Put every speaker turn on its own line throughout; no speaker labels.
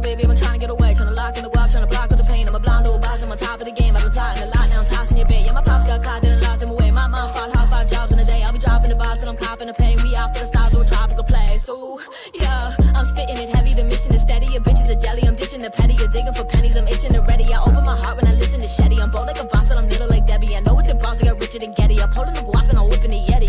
baby, I'm trying to get away. Trying to lock in the guap, trying to block with the pain. I'm a blonde old boss, I'm on top of the game. I've been plotting a lot, now I'm tossing your bait. Yeah, my pops got caught, didn't lock them away. My mom fought hard, 5 jobs in a day. I'll be dropping the box, and I'm copping the pain. We out for the stars of a tropical place. Ooh, yeah, I'm spitting it heavy, the mission is steady. Your bitches are jelly, I'm ditching the petty. You're digging for pennies, I'm itching and ready. I open my heart when I listen to Shedeur. I'm bold like a boss, and I'm little like Debbie. I know it's your boss, I got richer than Getty. I'm holding the guap, and I'm whipping the Yeti.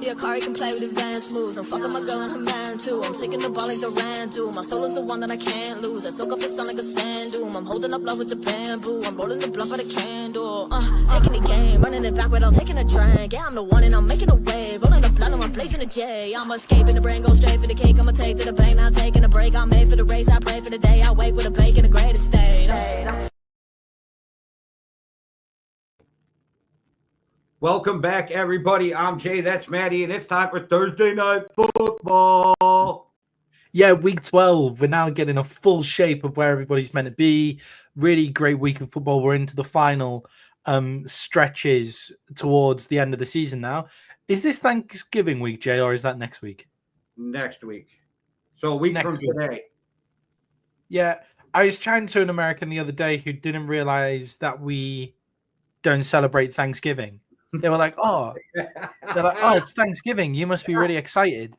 Yeah, Kari can play with advanced moves. I'm fucking my girl and her man too. I'm taking the ball like the Rand do. My soul is the one that I can't lose. I soak up the sun like a sand dune. I'm holding up love with the bamboo. I'm rolling the blunt by the candle. Taking the game, running it back without taking a drink. Yeah, I'm the one and I'm making a wave. Rolling the blunt and I'm blazing a J. I'm escaping the brain, go straight for the cake. I'ma take to the bank, not taking a break. I'm made for the race, I pray for the day. I wake with a bake in a great estate.
Welcome back, everybody. I'm Jay, that's Maddie, and it's time for Thursday Night Football.
Yeah, week 12. We're now getting a full shape of where everybody's meant to be. Really great week of football. We're into the final stretches towards the end of the season now. Is this Thanksgiving week, Jay, or is that next week?
Next week. So a week from today.
Yeah, I was chatting to an American the other day who didn't realize that we don't celebrate Thanksgiving. They were like, it's Thanksgiving. You must be really excited.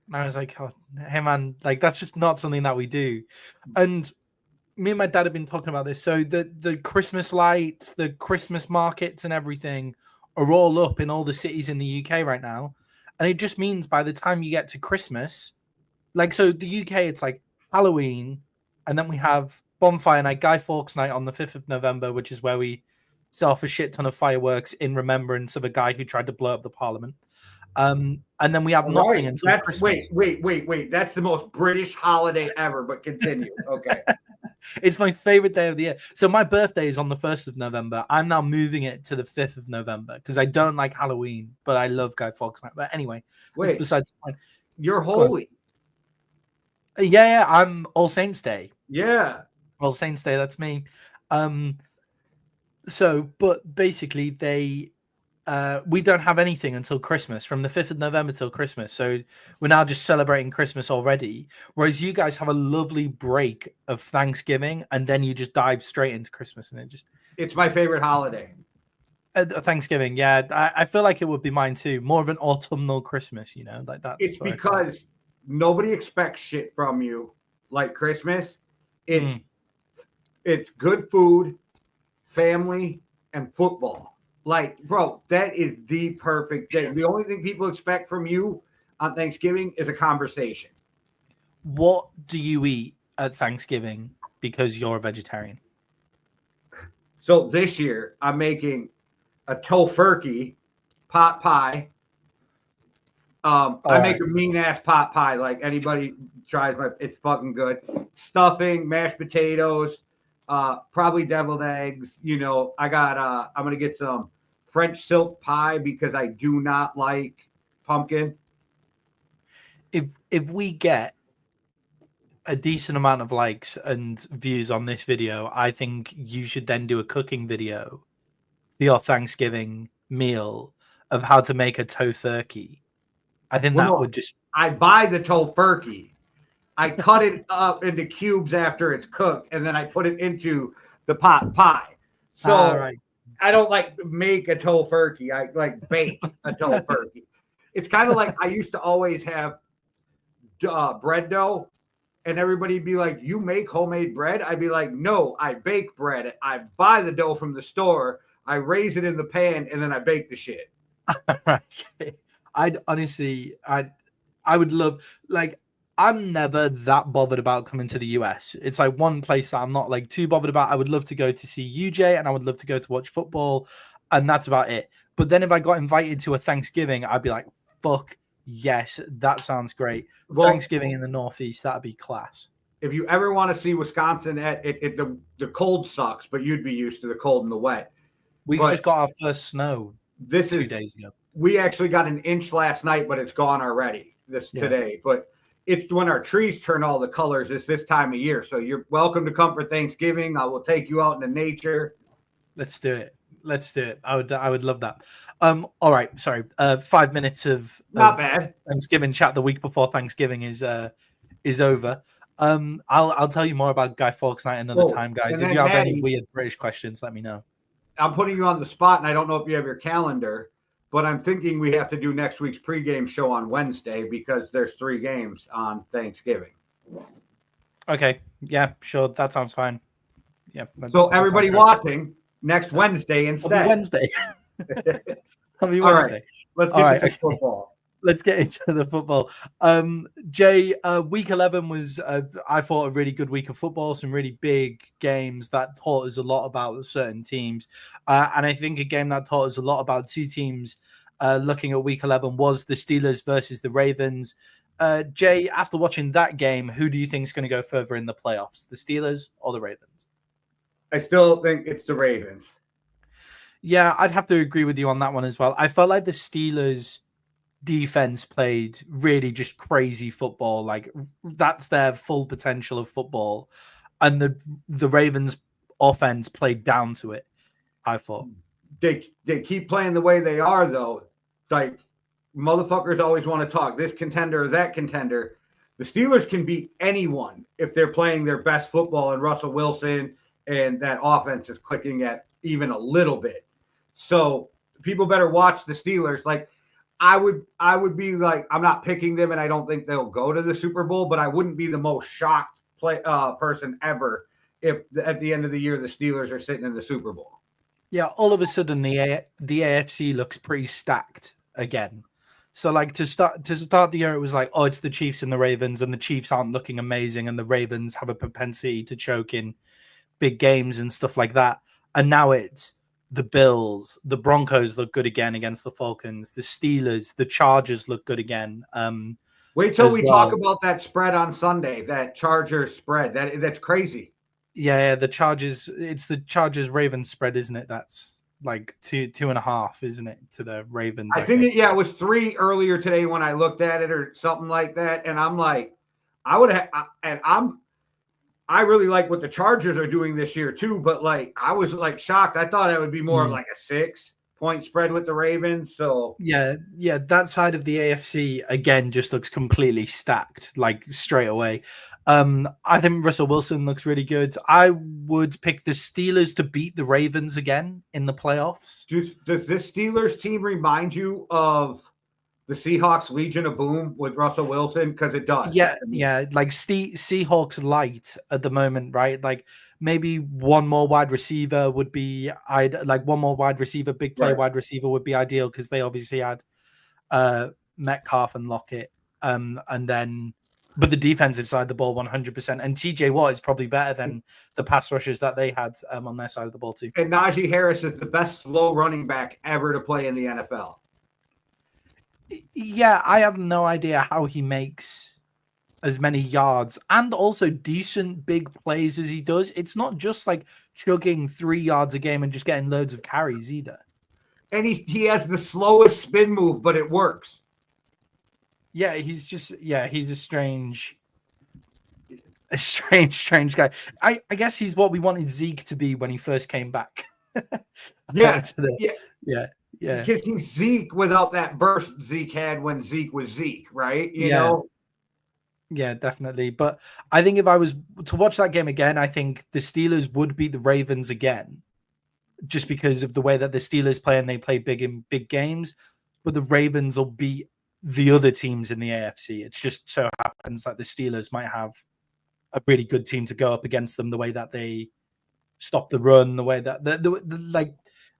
And I was like, oh, hey, man, like, that's just not something that we do. And me and my dad have been talking about this. So the Christmas lights, the Christmas markets and everything are all up in all the cities in the UK right now. And it just means by the time you get to Christmas, like, so the UK, it's like Halloween. And then we have Bonfire Night, Guy Fawkes Night on the 5th of November, which is where we set off a shit ton of fireworks in remembrance of a guy who tried to blow up the parliament. And then we have nothing until Christmas.
Wait. That's the most British holiday ever, but continue. Okay.
It's my favorite day of the year. So my birthday is on the 1st of November. I'm now moving it to the 5th of November because I don't like Halloween, but I love Guy Fawkes Night. But anyway, besides the point.
You're holy.
Yeah, I'm All Saints Day.
Yeah.
All Saints Day, that's me. But basically we don't have anything until Christmas, from the 5th of November till Christmas. So we're now just celebrating Christmas already. Whereas you guys have a lovely break of Thanksgiving and then you just dive straight into Christmas. And
it's my favorite holiday.
Thanksgiving. Yeah. I feel like it would be mine too. More of an autumnal Christmas, you know, like that's.
It's because nobody expects shit from you like Christmas. It's good food, family, and football. Like, bro, that is the perfect day. The only thing people expect from you on Thanksgiving is a conversation.
What do you eat at Thanksgiving because you're a vegetarian?
So this year, I'm making a tofurkey pot pie. I make a mean-ass pot pie. Like, anybody tries it's fucking good. Stuffing, mashed potatoes, probably deviled eggs. You know, I'm gonna get some French silk pie because I do not like pumpkin.
If we get a decent amount of likes and views on this video, I think you should then do a cooking video for your Thanksgiving meal of how to make a tofurkey. I think would just.
I buy the tofurkey. I cut it up into cubes after it's cooked, and then I put it into the pot pie. So right. I don't make a tofurkey. I bake a tofurkey. It's kind of like I used to always have bread dough, and everybody'd be like, "You make homemade bread?" I'd be like, "No, I bake bread. I buy the dough from the store. I raise it in the pan, and then I bake the shit."
I'd honestly, I would love, I'm never that bothered about coming to the US. It's like one place that I'm not too bothered about. I would love to go to see UJ, and I would love to go to watch football, and that's about it. But then if I got invited to a Thanksgiving, I'd be like, fuck yes, that sounds great. Thanksgiving in the Northeast, that'd be class.
If you ever want to see Wisconsin, the cold sucks, but you'd be used to the cold and the wet.
We just got our first snow 2 days ago.
We actually got an inch last night, but it's gone already today. But it's when our trees turn all the colors. It's this time of year. So you're welcome to come for Thanksgiving. I will take you out into nature.
Let's do it. I would love that. All right. Sorry. 5 minutes of
not bad
Thanksgiving chat the week before Thanksgiving is over. I'll tell you more about Guy Fawkes night another time, guys. If you have any weird British questions, let me know.
I'm putting you on the spot, and I don't know if you have your calendar, but I'm thinking we have to do next week's pregame show on Wednesday because there's 3 games on Thanksgiving.
Okay. Yeah, sure. That sounds fine. Yeah.
So everybody watching next Wednesday instead.
I'll be Wednesday. I'll be Wednesday.
All right. Let's get to football.
Let's get into the football. Jay, week 11 was, I thought, a really good week of football. Some really big games that taught us a lot about certain teams. And I think a game that taught us a lot about 2 teams looking at week 11 was the Steelers versus the Ravens. Jay, after watching that game, who do you think is going to go further in the playoffs, the Steelers or the Ravens?
I still think it's the Ravens.
Yeah, I'd have to agree with you on that one as well. I felt like the Steelers defense played really just crazy football. Like, that's their full potential of football. And the Ravens offense played down to it, I thought.
They keep playing the way they are, though. Like, motherfuckers always want to talk this contender or that contender. The Steelers can beat anyone if they're playing their best football, and Russell Wilson and that offense is clicking at even a little bit. So people better watch the Steelers. Like, I would be like, I'm not picking them, and I don't think they'll go to the Super Bowl, but I wouldn't be the most shocked person ever if at the end of the year the Steelers are sitting in the Super Bowl.
Yeah, all of a sudden the AFC looks pretty stacked again. So like to start the year, it was like, oh, it's the Chiefs and the Ravens, and the Chiefs aren't looking amazing, and the Ravens have a propensity to choke in big games and stuff like that. And now it's the Bills, the Broncos look good again against the Falcons, the Steelers, the Chargers look good again.
Wait till we talk about that spread on Sunday, that Chargers spread. That's crazy.
Yeah, the Chargers, it's the Chargers-Ravens spread, isn't it? That's like 2.5, isn't it, to the Ravens?
I think it was 3 earlier today when I looked at it or something like that. And I'm like, I really like what the Chargers are doing this year too, but like I was like shocked. I thought it would be more of like a 6-point spread with the Ravens. So
yeah, that side of the AFC again just looks completely stacked, like straight away. I think Russell Wilson looks really good. I would pick the Steelers to beat the Ravens again in the playoffs.
Does this Steelers team remind you of the Seahawks Legion of Boom with Russell Wilson? Because it does.
Yeah, like Seahawks light at the moment, right? Like maybe one more wide receiver would be, big play wide receiver would be ideal because they obviously had Metcalf and Lockett, but the defensive side of the ball 100%, and TJ Watt is probably better than the pass rushers that they had on their side of the ball too.
And Najee Harris is the best slow running back ever to play in the NFL.
Yeah, I have no idea how he makes as many yards and also decent big plays as he does. It's not just like chugging 3 yards a game and just getting loads of carries either. And
he has the slowest spin move, but it works.
Yeah, he's a strange guy. I guess he's what we wanted Zeke to be when he first came back.
Yeah.
Because
he's Zeke without that burst Zeke had when Zeke was Zeke, right? You know?
Yeah, definitely. But I think if I was to watch that game again, I think the Steelers would beat the Ravens again, just because of the way that the Steelers play and they play big in big games. But the Ravens will beat the other teams in the AFC. It just so happens that the Steelers might have a really good team to go up against them, the way that they stop the run, the way that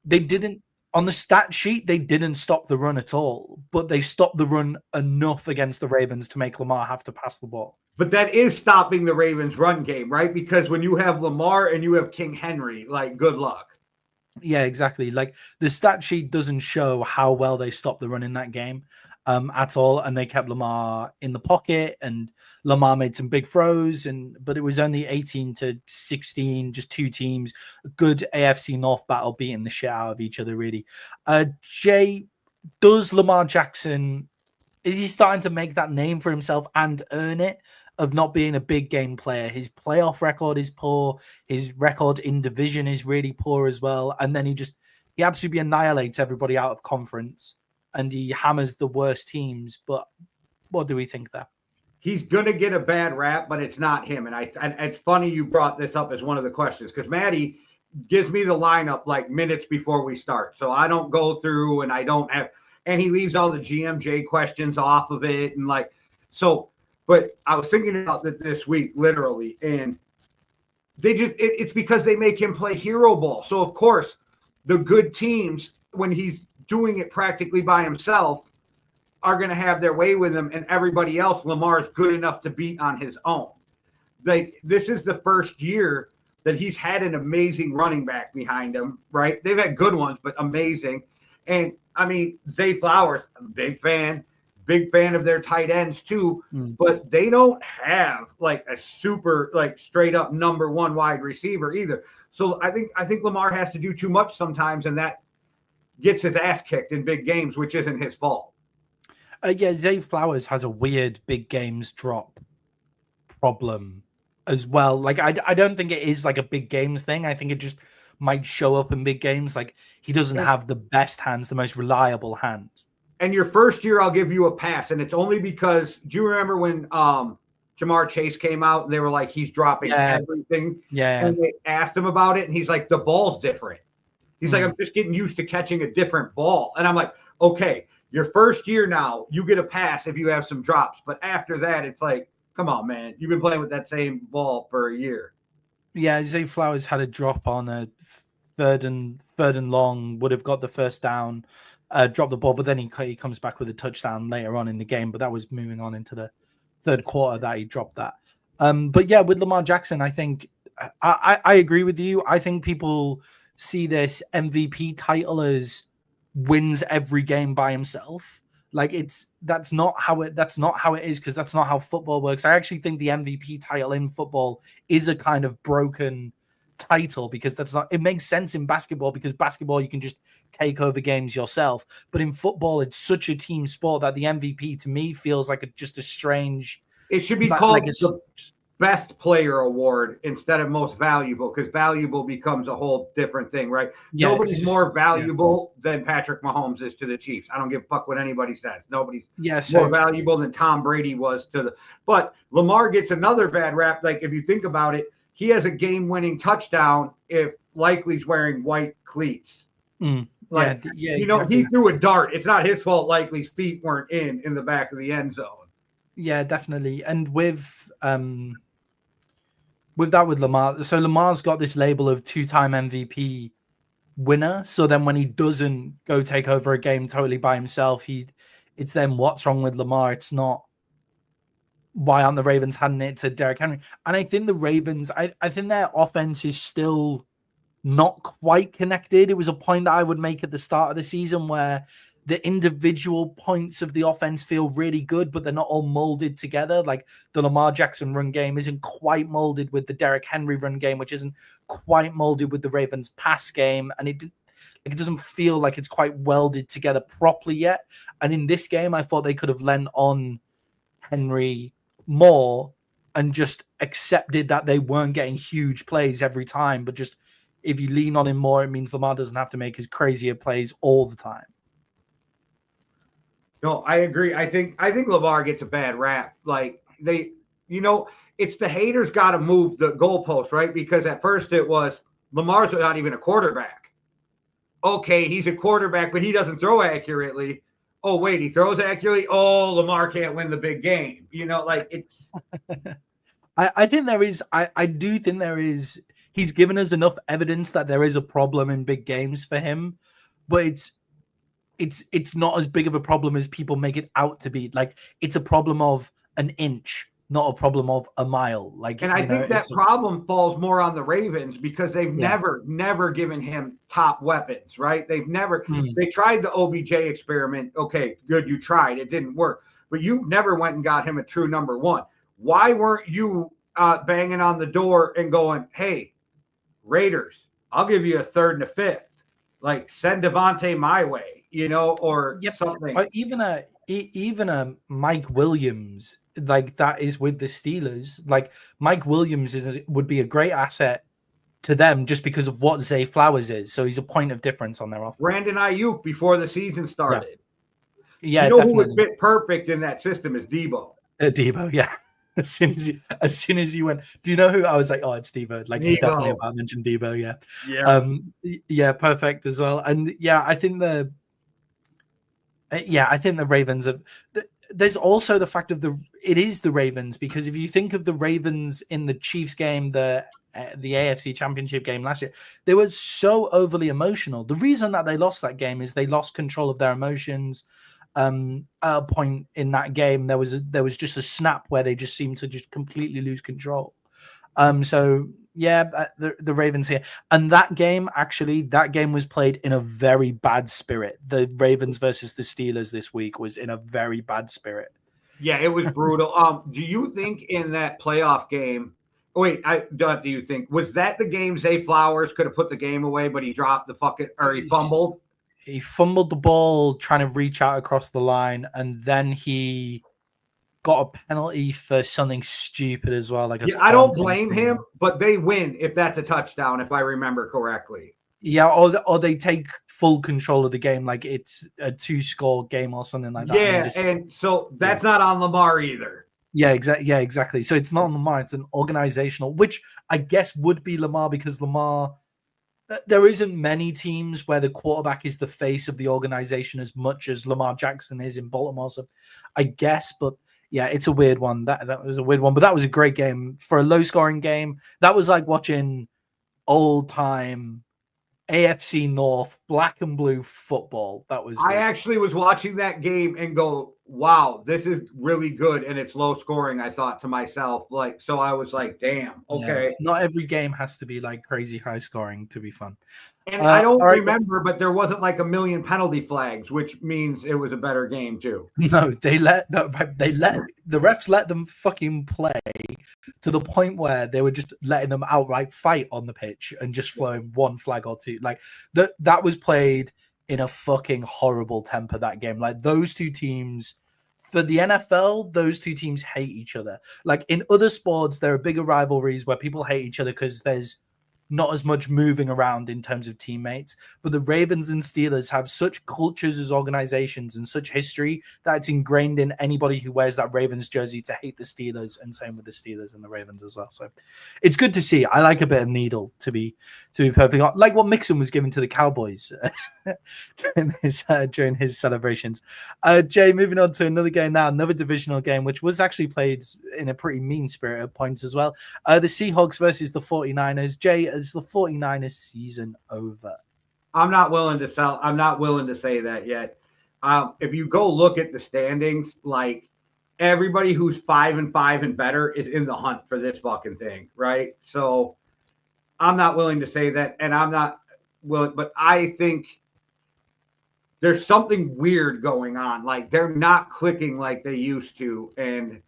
they didn't. On the stat sheet, they didn't stop the run at all, but they stopped the run enough against the Ravens to make Lamar have to pass the ball.
But that is stopping the Ravens' run game, right? Because when you have Lamar and you have King Henry, like, good luck.
Yeah, exactly. Like, the stat sheet doesn't show how well they stopped the run in that game at all, and they kept Lamar in the pocket, and Lamar made some big throws, but it was only 18-16, just 2 teams, a good AFC North battle beating the shit out of each other, really. Jay, does Lamar Jackson, is he starting to make that name for himself and earn it of not being a big game player? His playoff record is poor, his record in division is really poor as well, and then he absolutely annihilates everybody out of conference. And he hammers the worst teams. But what do we think there?
he's going to get a bad rap, but it's not him. And it's funny you brought this up as one of the questions because Maddie gives me the lineup like minutes before we start. So I don't go through and I don't have, and he leaves all the GMJ questions off of it. And like, so, but I was thinking about that this week, literally, and it's because they make him play hero ball. So of course, the good teams, when he's doing it practically by himself, are going to have their way with him, and everybody else, Lamar's good enough to beat on his own. Like, this is the first year that he's had an amazing running back behind him, right? They've had good ones, but amazing. And I mean, Zay Flowers, big fan of their tight ends too, but they don't have like a super, like straight up number one wide receiver either. So I think Lamar has to do too much sometimes, and that gets his ass kicked in big games, which isn't his fault.
Yeah, Zay Flowers has a weird big games drop problem as well. Like, I don't think it is like a big games thing. I think it just might show up in big games. Like, he doesn't have the best hands, the most reliable hands.
And your first year, I'll give you a pass. And it's only because, do you remember when Jamar Chase came out and they were like, he's dropping everything?
Yeah.
And they asked him about it, and he's like, the ball's different. He's like, I'm just getting used to catching a different ball. And I'm like, okay. Your first year now, you get a pass if you have some drops. But after that, it's like, come on, man. You've been playing with that same ball for a year.
Yeah, Zay Flowers had a drop on a third and long, would have got the first down, dropped the ball, but then he comes back with a touchdown later on in the game. But that was moving on into the third quarter that he dropped that. But yeah, with Lamar Jackson, I think I agree with you. I think people see this MVP title as wins every game by himself. Like, that's not how it is, because that's not how football works. I actually think the MVP title in football is a kind of broken title, because it makes sense in basketball, because basketball you can just take over games yourself, but in football it's such a team sport that the MVP to me feels like just a strange.
It should be called the best player award instead of most valuable, because valuable becomes a whole different thing, right? Yeah, nobody's more valuable than Patrick Mahomes is to the Chiefs. I don't give a fuck what anybody says. Nobody's more valuable than Tom Brady was to the. But Lamar gets another bad rap. Like, if you think about it, he has a game-winning touchdown if Likely's wearing white cleats. Like, he threw a dart. It's not his fault Likely's feet weren't in the back of the end zone.
Yeah, definitely. And with Lamar, so Lamar's got this label of two-time MVP winner. So then when he doesn't go take over a game totally by himself, it's then what's wrong with Lamar? It's not why aren't the Ravens handing it to Derrick Henry? And I think the Ravens, I think their offense is still not quite connected. It was a point that I would make at the start of the season where the individual points of the offense feel really good, but they're not all molded together. Like, the Lamar Jackson run game isn't quite molded with the Derrick Henry run game, which isn't quite molded with the Ravens pass game. And it doesn't feel like it's quite welded together properly yet. And in this game, I thought they could have lent on Henry more and just accepted that they weren't getting huge plays every time. But just, if you lean on him more, it means Lamar doesn't have to make his crazier plays all the time.
No, I agree. I think Lamar gets a bad rap. Like, it's the haters got to move the goalpost, right? Because at first it was Lamar's not even a quarterback. Okay, he's a quarterback, but he doesn't throw accurately. Oh, wait, he throws accurately. Oh, Lamar can't win the big game. Like, it's.
I think there is. I do think there is. He's given us enough evidence that there is a problem in big games for him, but it's not as big of a problem as people make it out to be. Like, it's a problem of an inch, not a problem of a mile. Like,
and I think that problem falls more on the Ravens because they've never given him top weapons, right? They've never. They tried the OBJ experiment. Okay, good, you tried. It didn't work, but you never went and got him a true number one. Why weren't you banging on the door and going, "Hey, Raiders, I'll give you a third and a fifth. Like, send Devontae my way." Or something.
Or even a Mike Williams, like, that is with the Steelers. Like, Mike Williams would be a great asset to them just because of what Zay Flowers is. So he's a point of difference on their offense.
Brandon Ayuk before the season started.
Yeah,
definitely. Who would fit perfect in that system is Debo.
Debo, yeah. As soon as you went, do you know who I was like? Oh, it's Debo. Like he's definitely about to mention Debo. Yeah. Yeah, perfect as well. And yeah, I think the Ravens have. There's also the fact of it is the Ravens, because if you think of the Ravens in the Chiefs game, the AFC Championship game last year, they were so overly emotional. The reason that they lost that game is they lost control of their emotions. At a point in that game, there was just a snap where they just seemed to just completely lose control. So yeah, the Ravens here, and that game was played in a very bad spirit. The Ravens versus the Steelers this week was in a very bad spirit.
Yeah, it was brutal. Do you think in that playoff game? Wait, do you think was that the game Zay Flowers could have put the game away, but he dropped he fumbled?
He fumbled the ball trying to reach out across the line, and then he got a penalty for something stupid as well. Like
I don't blame him, but they win if that's a touchdown, if I remember correctly.
Yeah, or they take full control of the game, like it's a 2-score game or something like that.
Yeah, and so that's not on Lamar either.
Yeah, exactly. So it's not on Lamar; it's an organizational, which I guess would be Lamar, because Lamar. There isn't many teams where the quarterback is the face of the organization as much as Lamar Jackson is in Baltimore. So I guess, but yeah, it's a weird one. That was a weird one, but that was a great game for a low-scoring game. That was like watching old-time AFC North black and blue football. That was.
I actually was watching that game and go, "Wow, this is really good," and it's low scoring. I thought to myself, so I was like, "Damn, okay."
Yeah, not every game has to be like crazy high scoring to be fun.
And I don't remember, but there wasn't like a million penalty flags, which means it was a better game too.
No, the refs let them fucking play to the point where they were just letting them outright fight on the pitch and just throwing one flag or two. Like that was played in a fucking horrible temper, that game. Like those two teams, for the NFL, those two teams hate each other. Like in other sports, there are bigger rivalries where people hate each other because there's not as much moving around in terms of teammates. But the Ravens and Steelers have such cultures as organizations and such history that it's ingrained in anybody who wears that Ravens jersey to hate the Steelers, and same with the Steelers and the Ravens as well. So it's good to see. I like a bit of needle, to be perfectly honest. Like what Mixon was giving to the Cowboys during his celebrations. Jay, moving on to another game now, another divisional game, which was actually played in a pretty mean spirit of points as well. The Seahawks versus the 49ers. Jay, is the 49ers season over?
I'm not willing to say that yet. If you go look at the standings, like everybody who's 5-5 and better is in the hunt for this fucking thing, right? So I'm not willing to say that, and I'm not willing, but I think there's something weird going on. Like they're not clicking like they used to, and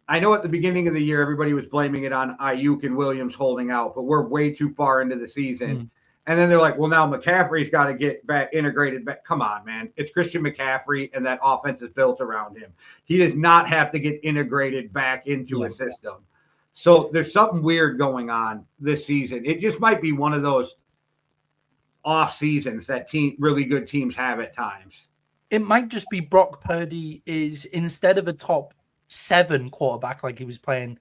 I know at the beginning of the year, everybody was blaming it on Ayuk and Williams holding out, but we're way too far into the season. And then they're like, well, now McCaffrey's got to get back integrated back. Come on, man. It's Christian McCaffrey, and that offense is built around him. He does not have to get integrated back into a system. So there's something weird going on this season. It just might be one of those off seasons that really good teams have at times.
It might just be Brock Purdy is, instead of a top 7 quarterback like he was playing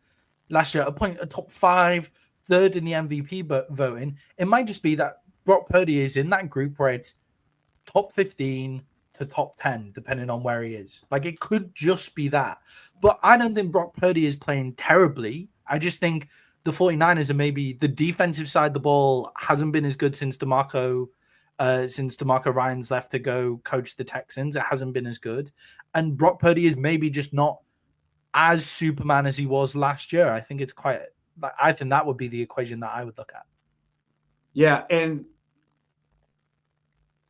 last year, a top 5, third in the MVP voting, it might just be that Brock Purdy is in that group where it's top 15 to top 10, depending on where he is. Like it could just be that. But I don't think Brock Purdy is playing terribly. I just think the 49ers are maybe the defensive side of the ball hasn't been as good since DeMarco Ryans left to go coach the Texans. It hasn't been as good. And Brock Purdy is maybe just not as Superman as he was last year. I think I think that would be the equation that I would look at.
Yeah, and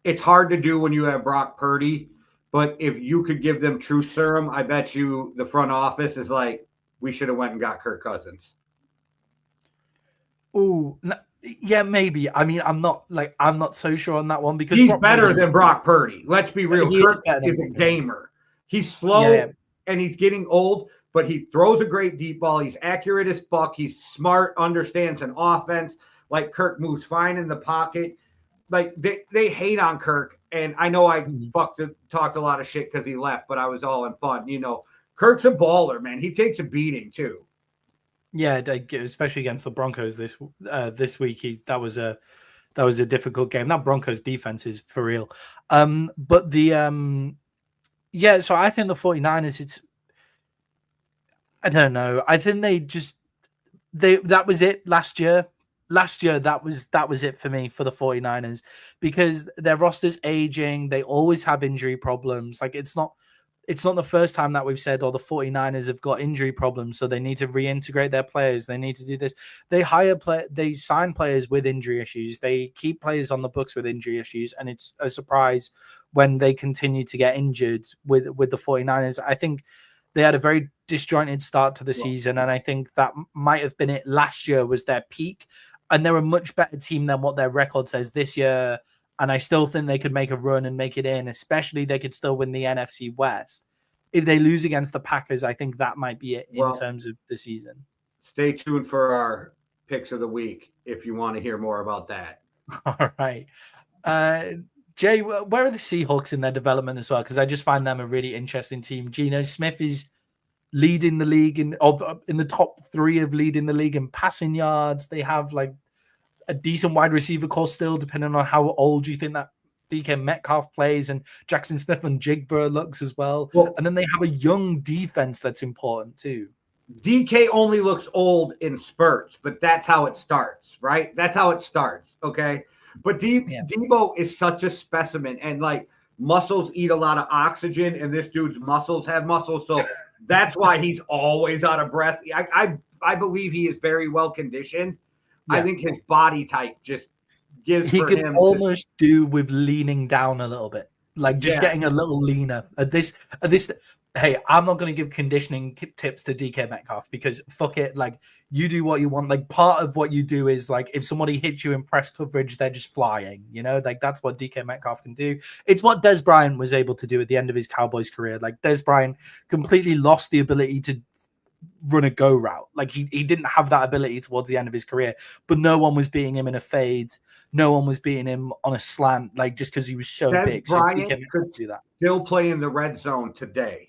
it's hard to do when you have Brock Purdy, but if you could give them truth serum, I bet you the front office is like, we should have went and got Kirk Cousins.
Ooh, yeah, maybe. I mean, I'm not so sure on that one because
he's better than Brock Purdy. Let's be real. Kirk is a gamer. He's slow and he's getting old, but he throws a great deep ball. He's accurate as fuck. He's smart, understands an offense. Like Kirk moves fine in the pocket. Like they hate on Kirk, and I know I talked a lot of shit because he left, but I was all in fun. You know, Kirk's a baller, man. He takes a beating too.
Yeah, especially against the Broncos this week. That was a difficult game. That Broncos defense is for real. But the yeah, so I think the 49ers, I don't know. I think that was it last year. Last year, that was it for me for the 49ers because their roster's aging. They always have injury problems. Like it's not the first time that we've said, the 49ers have got injury problems, so they need to reintegrate their players. They need to do this. They sign players with injury issues. They keep players on the books with injury issues, and it's a surprise when they continue to get injured with the 49ers. I think they had a very disjointed start to the season, and I think that might have been it. Last year was their peak, and they're a much better team than what their record says this year. And I still think they could make a run and make it in, especially they could still win the NFC West. If they lose against the Packers, I think that might be it in terms of the season.
Stay tuned for our picks of the week if you want to hear more about that.
All right. Jay, where are the Seahawks in their development as well? Because I just find them a really interesting team. Geno Smith is leading the league in the top 3 of leading the league in passing yards. They have like a decent wide receiver core still, depending on how old you think that DK Metcalf plays, and Jackson Smith and Jigba looks as well. And then they have a young defense that's important too.
DK only looks old in spurts, but that's how it starts, right? That's how it starts, okay? But Debo is such a specimen, and like muscles eat a lot of oxygen, and this dude's muscles have muscles, so that's why he's always out of breath. I believe he is very well conditioned. Yeah. I think his body type just gives
he
for
could
him
almost do with leaning down a little bit, like just getting a little leaner at this. Hey, I'm not going to give conditioning tips to DK Metcalf because fuck it. Like you do what you want. Like part of what you do is like if somebody hits you in press coverage, they're just flying. You know, like that's what DK Metcalf can do. It's what Des Bryant was able to do at the end of his Cowboys career. Like Des Bryant completely lost the ability to run a go route. Like he didn't have that ability towards the end of his career, but no one was beating him in a fade. No one was beating him on a slant, like just because he was so big.
Bryant
so
could do that. Still play in the red zone today.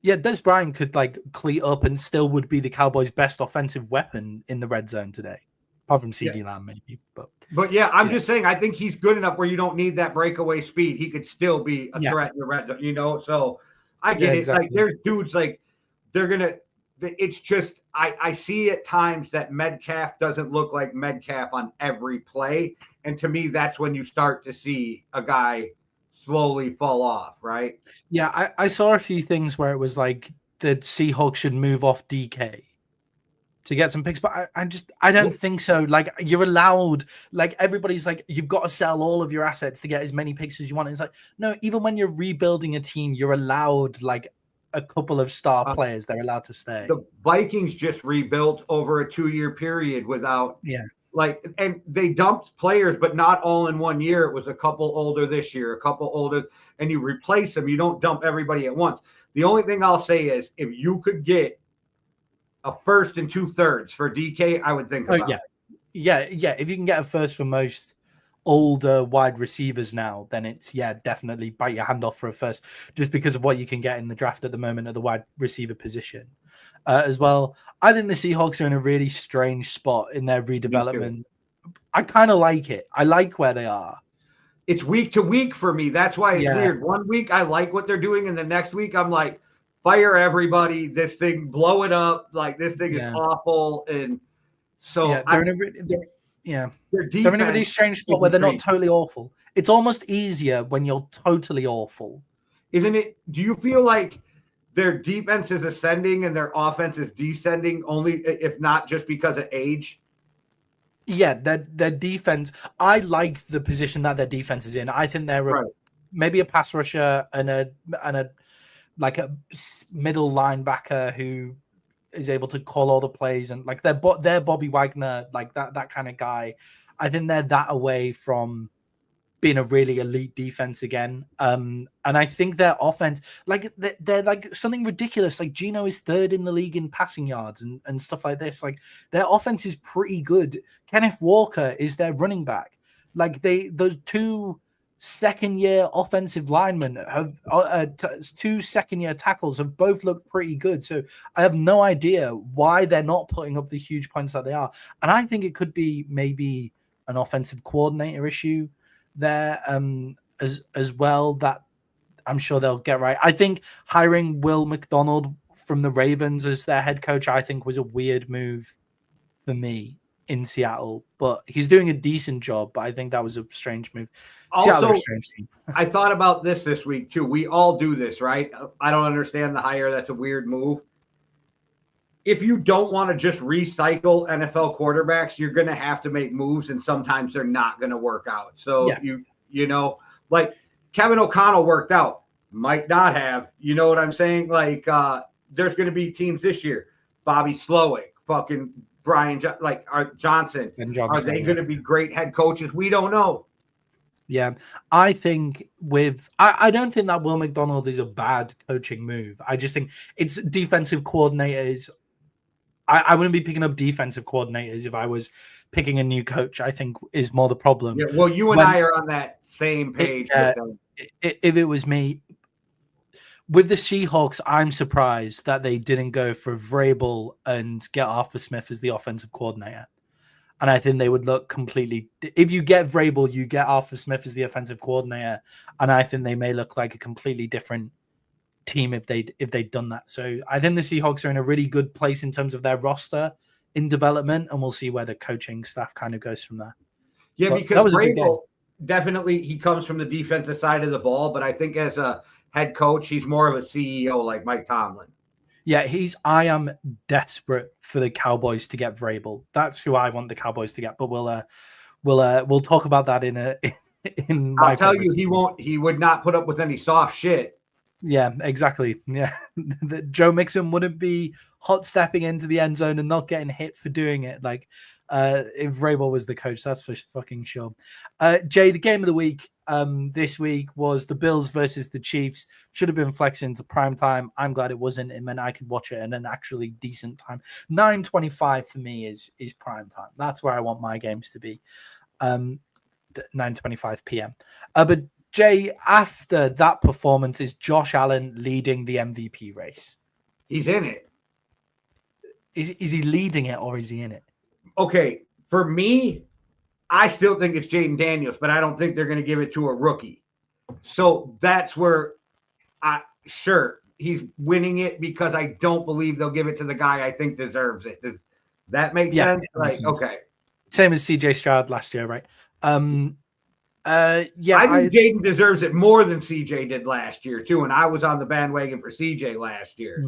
Yeah, Des Bryant could like cleat up and still would be the Cowboys' best offensive weapon in the red zone today. Apart from CD Lamb, maybe. But
yeah, I'm just saying, I think he's good enough where you don't need that breakaway speed. He could still be a threat in the red zone, you know? So I get it. Exactly. Like there's dudes like they're going to, it's just, I see at times that Metcalf doesn't look like Metcalf on every play. And to me, that's when you start to see a guy slowly fall off, right?
Yeah, I saw a few things where it was like the Seahawks should move off DK to get some picks, but I don't think so. Like you're allowed, like everybody's like, you've got to sell all of your assets to get as many picks as you want. And it's like, no, even when you're rebuilding a team, you're allowed like a couple of star players. They're allowed to stay.
The Vikings just rebuilt over a 2-year period without and they dumped players, but not all in 1 year. It was a couple older this year, a couple older, and you replace them. You don't dump everybody at once. The only thing I'll say is if you could get a first and 2/3 for DK, I would think about it.
Yeah. If you can get a first for most older wide receivers now, then it's definitely bite your hand off for a first, just because of what you can get in the draft at the moment at the wide receiver position. As well, I think the Seahawks are in a really strange spot in their redevelopment. I kind of like it. I like where they are.
It's week to week for me. That's why it's weird. 1 week I like what they're doing, and the next week I'm like, fire everybody. This thing, blow it up. Like this thing is awful. And so
they're in a really strange spot where they're not totally awful. It's almost easier when you're totally awful.
Isn't it? Do you feel like their defense is ascending and their offense is descending, only if not just because of age?
Yeah, their defense. I like the position that their defense is in. I think they're maybe a pass rusher and a like a middle linebacker who is able to call all the plays, and like they're Bobby Wagner, like that kind of guy. I think they're that away from being a really elite defense again. And I think their offense, like they're like something ridiculous. Like Geno is 3rd in the league in passing yards and stuff like this. Like their offense is pretty good. Kenneth Walker is their running back. Like those two second-year offensive linemen have 2 second-year tackles have both looked pretty good. So I have no idea why they're not putting up the huge points that they are. And I think it could be maybe an offensive coordinator issue there as well that I'm sure they'll get right. I think hiring Will McDonald from the Ravens as their head coach, I think was a weird move for me in Seattle, but he's doing a decent job. But I think that was a strange move.
Also,
a strange team.
I thought about this week too. We all do this, right? I don't understand the hire. That's a weird move. If you don't want to just recycle NFL quarterbacks, you're going to have to make moves, and sometimes they're not going to work out. So you know, like Kevin O'Connell worked out, might not have. You know what I'm saying? Like there's going to be teams this year. Bobby Slowick, fucking Brian, Johnson. Are they going to be great head coaches? We don't know.
Yeah, I think I don't think that Will McDonald is a bad coaching move. I just think it's defensive coordinators. I wouldn't be picking up defensive coordinators if I was picking a new coach, I think is more the problem.
Yeah, well, you and I are on that same page.
If it was me, with the Seahawks, I'm surprised that they didn't go for Vrabel and get Arthur Smith as the offensive coordinator. And I think they would look completely... If you get Vrabel, you get Arthur Smith as the offensive coordinator. And I think they may look like a completely different team if they'd done that. So I think the Seahawks are in a really good place in terms of their roster in development, and we'll see where the coaching staff kind of goes from there.
Yeah, but because Vrabel, definitely he comes from the defensive side of the ball, but I think as a head coach, he's more of a CEO like Mike Tomlin.
Yeah, I am desperate for the Cowboys to get Vrabel. That's who I want the Cowboys to get, but we'll talk about that in
I'll tell you, he would not put up with any soft shit.
Yeah, exactly. Yeah. Joe Mixon wouldn't be hot stepping into the end zone and not getting hit for doing it. Like, if Vrabel was the coach, that's for fucking sure. Jay, the game of the week this week was the Bills versus the Chiefs. Should have been flexing to prime time. I'm glad it wasn't. It meant I could watch it in an actually decent time. 9:25 for me is prime time. That's where I want my games to be. 9:25 p.m. But Jay, after that performance, is Josh Allen leading the MVP race?
He's in it.
Is he leading it or is he in it?
Okay, for me, I still think it's Jaden Daniels, but I don't think they're going to give it to a rookie. So that's where he's winning it because I don't believe they'll give it to the guy I think deserves it. Does that make sense? Okay.
Same as CJ Stroud last year, right? I
think Jaden deserves it more than CJ did last year too, and I was on the bandwagon for CJ last year.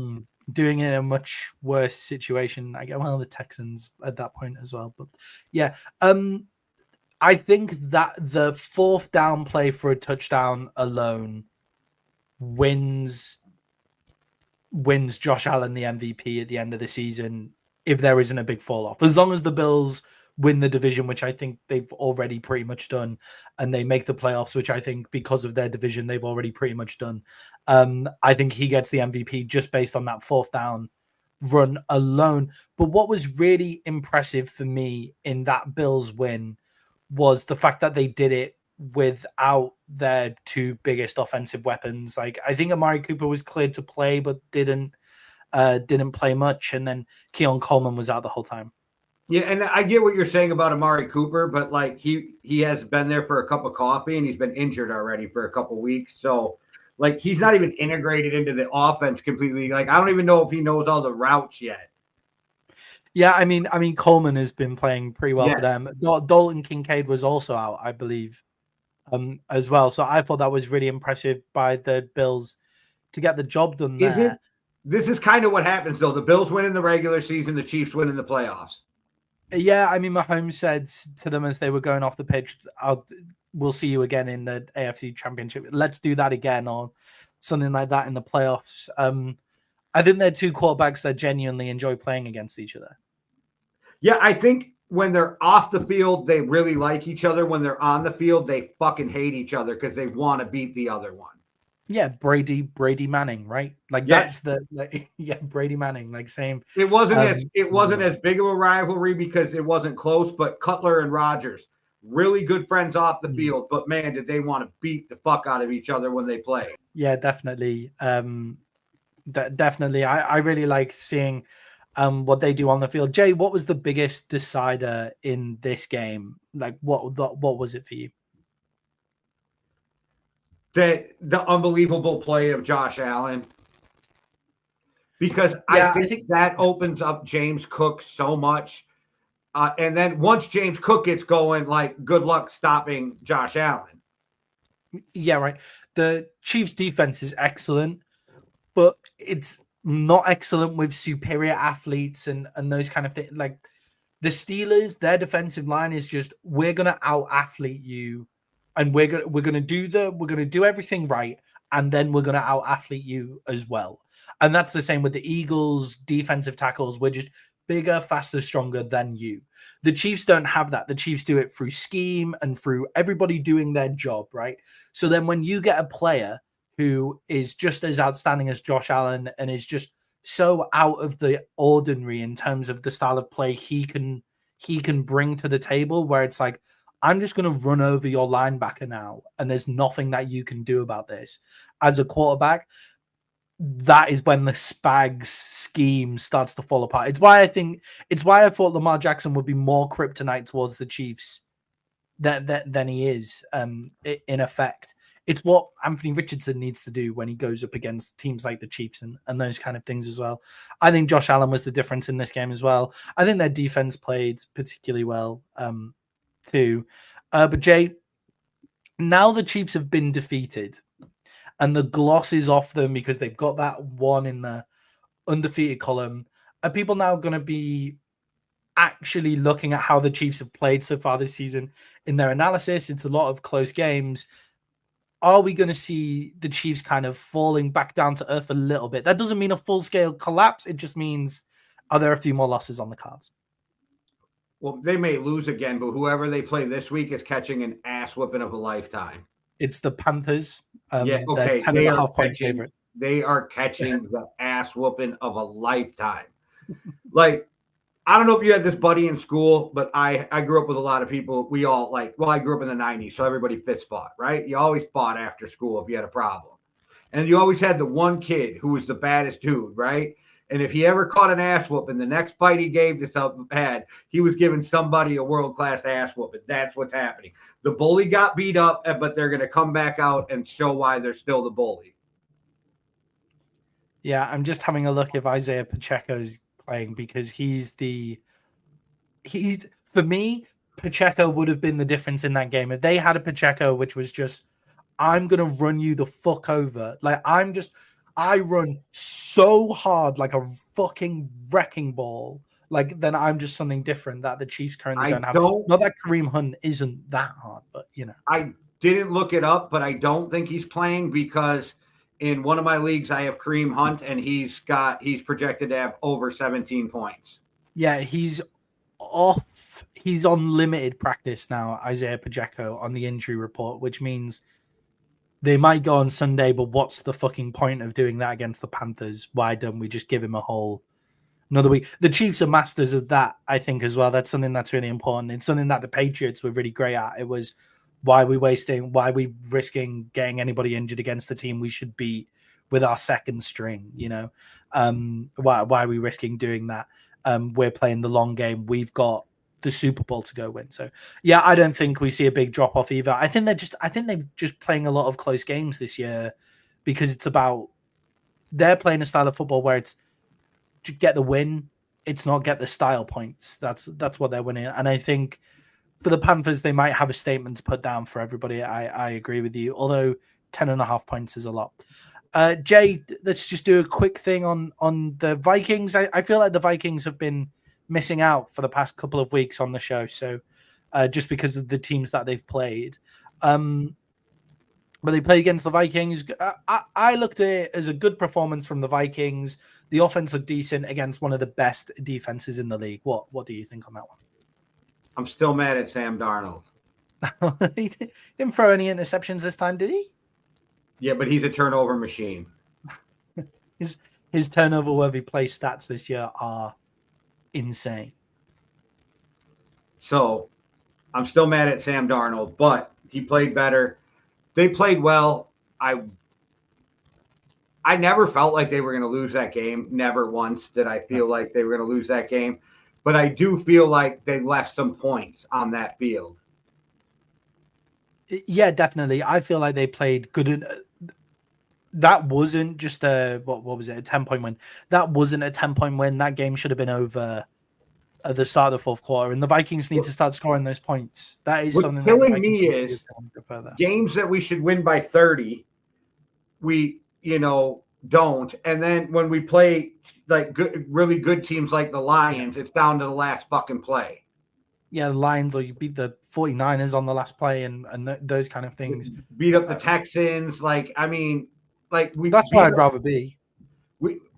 Doing it in a much worse situation. The Texans at that point as well, but yeah. I think that the fourth down play for a touchdown alone wins Josh Allen the MVP at the end of the season if there isn't a big fall off. As long as the Bills win the division, which I think they've already pretty much done, and they make the playoffs, which I think because of their division, they've already pretty much done. I think he gets the MVP just based on that fourth down run alone. But what was really impressive for me in that Bills win was the fact that they did it without their two biggest offensive weapons. Like, I think Amari Cooper was cleared to play, but didn't play much. And then Keon Coleman was out the whole time.
Yeah, and I get what you're saying about Amari Cooper, but like he has been there for a cup of coffee and he's been injured already for a couple weeks. So like he's not even integrated into the offense completely. Like I don't even know if he knows all the routes yet.
Yeah, I mean Coleman has been playing pretty well for them. Dalton Kincaid was also out, I believe, as well. So I thought that was really impressive by the Bills to get the job done there.
This is kind of what happens though. The Bills win in the regular season, the Chiefs win in the playoffs.
Yeah, I mean, Mahomes said to them as they were going off the pitch, we'll see you again in the AFC Championship. Let's do that again or something like that in the playoffs. I think they're two quarterbacks that genuinely enjoy playing against each other. Yeah,
I think when they're off the field, they really like each other. When they're on the field, they fucking hate each other because they want to beat the other one.
Yeah, Brady Manning, right? Like that's Brady Manning, like same.
It wasn't as big of a rivalry because it wasn't close, but Cutler and Rodgers, really good friends off the field, but man, did they want to beat the fuck out of each other when they play.
Yeah, definitely. Definitely. I really like seeing what they do on the field. Jay, what was the biggest decider in this game? Like, what was it for you?
The unbelievable play of Josh Allen. Because I think that opens up James Cook so much. And then once James Cook gets going, like, good luck stopping Josh Allen.
Yeah, right. The Chiefs' defense is excellent, but it's not excellent with superior athletes and those kind of things. Like the Steelers, their defensive line is just, we're gonna out athlete you, and we're gonna do everything right, and then we're gonna out athlete you as well. And that's the same with the Eagles' defensive tackles. We're just bigger, faster, stronger than you. The Chiefs don't have that. The Chiefs do it through scheme and through everybody doing their job, right? So then when you get a player who is just as outstanding as Josh Allen and is just so out of the ordinary in terms of the style of play he can bring to the table, where it's like, I'm just going to run over your linebacker now, and there's nothing that you can do about this. As a quarterback, that is when the Spags scheme starts to fall apart. It's why I thought Lamar Jackson would be more kryptonite towards the Chiefs than he is, in effect. It's what Anthony Richardson needs to do when he goes up against teams like the Chiefs and those kind of things as well. I think Josh Allen was the difference in this game as well. I think their defense played particularly well, too. But Jay, now the Chiefs have been defeated and the gloss is off them because they've got that one in the undefeated column. Are people now going to be actually looking at how the Chiefs have played so far this season in their analysis? It's a lot of close games. Are we going to see the Chiefs kind of falling back down to earth a little bit? That doesn't mean a full-scale collapse. It just means, are there a few more losses on the cards?
Well, they may lose again, but whoever they play this week is catching an ass whipping of a lifetime.
It's the Panthers.
Yeah, okay.
10.5-point favorites.
They are catching the ass whooping of a lifetime. Like, I don't know if you had this buddy in school, but I grew up with a lot of people. We all I grew up in the 90s, so everybody fist fought, right? You always fought after school if you had a problem. And you always had the one kid who was the baddest dude, right? And if he ever caught an ass whooping, the next fight he gave he was giving somebody a world-class ass whooping. That's what's happening. The bully got beat up, but they're going to come back out and show why they're still the bully.
Yeah, I'm just having a look if Isaiah Pacheco's playing, because for me, Pacheco would have been the difference in that game. If they had a Pacheco which was just, I'm gonna run you the fuck over, like I run so hard like a fucking wrecking ball, like, then I'm just something different that the Chiefs currently don't have. Not that Kareem Hunt isn't that hard, but you know.
I didn't look it up, but I don't think he's playing because in one of my leagues, I have Kareem Hunt, and he's projected to have over 17 points.
Yeah, he's off. He's on limited practice now, Isaiah Pacheco, on the injury report, which means they might go on Sunday, but what's the fucking point of doing that against the Panthers? Why don't we just give him a whole another week? The Chiefs are masters of that, I think, as well. That's something that's really important. It's something that the Patriots were really great at. It was, why are we risking getting anybody injured against the team we should beat with our second string? You know, why are we risking doing that? We're playing the long game. We've got the Super Bowl to go win. So yeah, I don't think we see a big drop off either. I think they're just playing a lot of close games this year because they're playing a style of football where it's to get the win. It's not get the style points. That's what they're winning. And I think for the Panthers, they might have a statement to put down for everybody. I agree with you, although 10.5 points is a lot. Jay, let's just do a quick thing on the Vikings. I feel like the Vikings have been missing out for the past couple of weeks on the show, so just because of the teams that they've played. But they play against the Vikings. I looked at it as a good performance from the Vikings. The offense looked decent against one of the best defenses in the league. What do you think on that one?
I'm still mad at Sam Darnold.
He didn't throw any interceptions this time, did he?
Yeah, but he's a turnover machine.
His turnover-worthy play stats this year are insane.
So I'm still mad at Sam Darnold, but he played better. They played well. I never felt like they were going to lose that game. Never once did I feel like they were going to lose that game. But I do feel like they left some points on that field.
Yeah, definitely. I feel like they played good. That wasn't just what was it? A 10-point win. That wasn't a 10-point win. That game should have been over at the start of the fourth quarter, and the Vikings need to start scoring those points. That is something
killing
that
me is games that we should win by 30. We don't, and then when we play like really good teams like the Lions, it's down to the last fucking play.
Yeah, the Lions, or you beat the 49ers on the last play, and those kind of things.
Beat up the Texans,
That's where I'd rather be.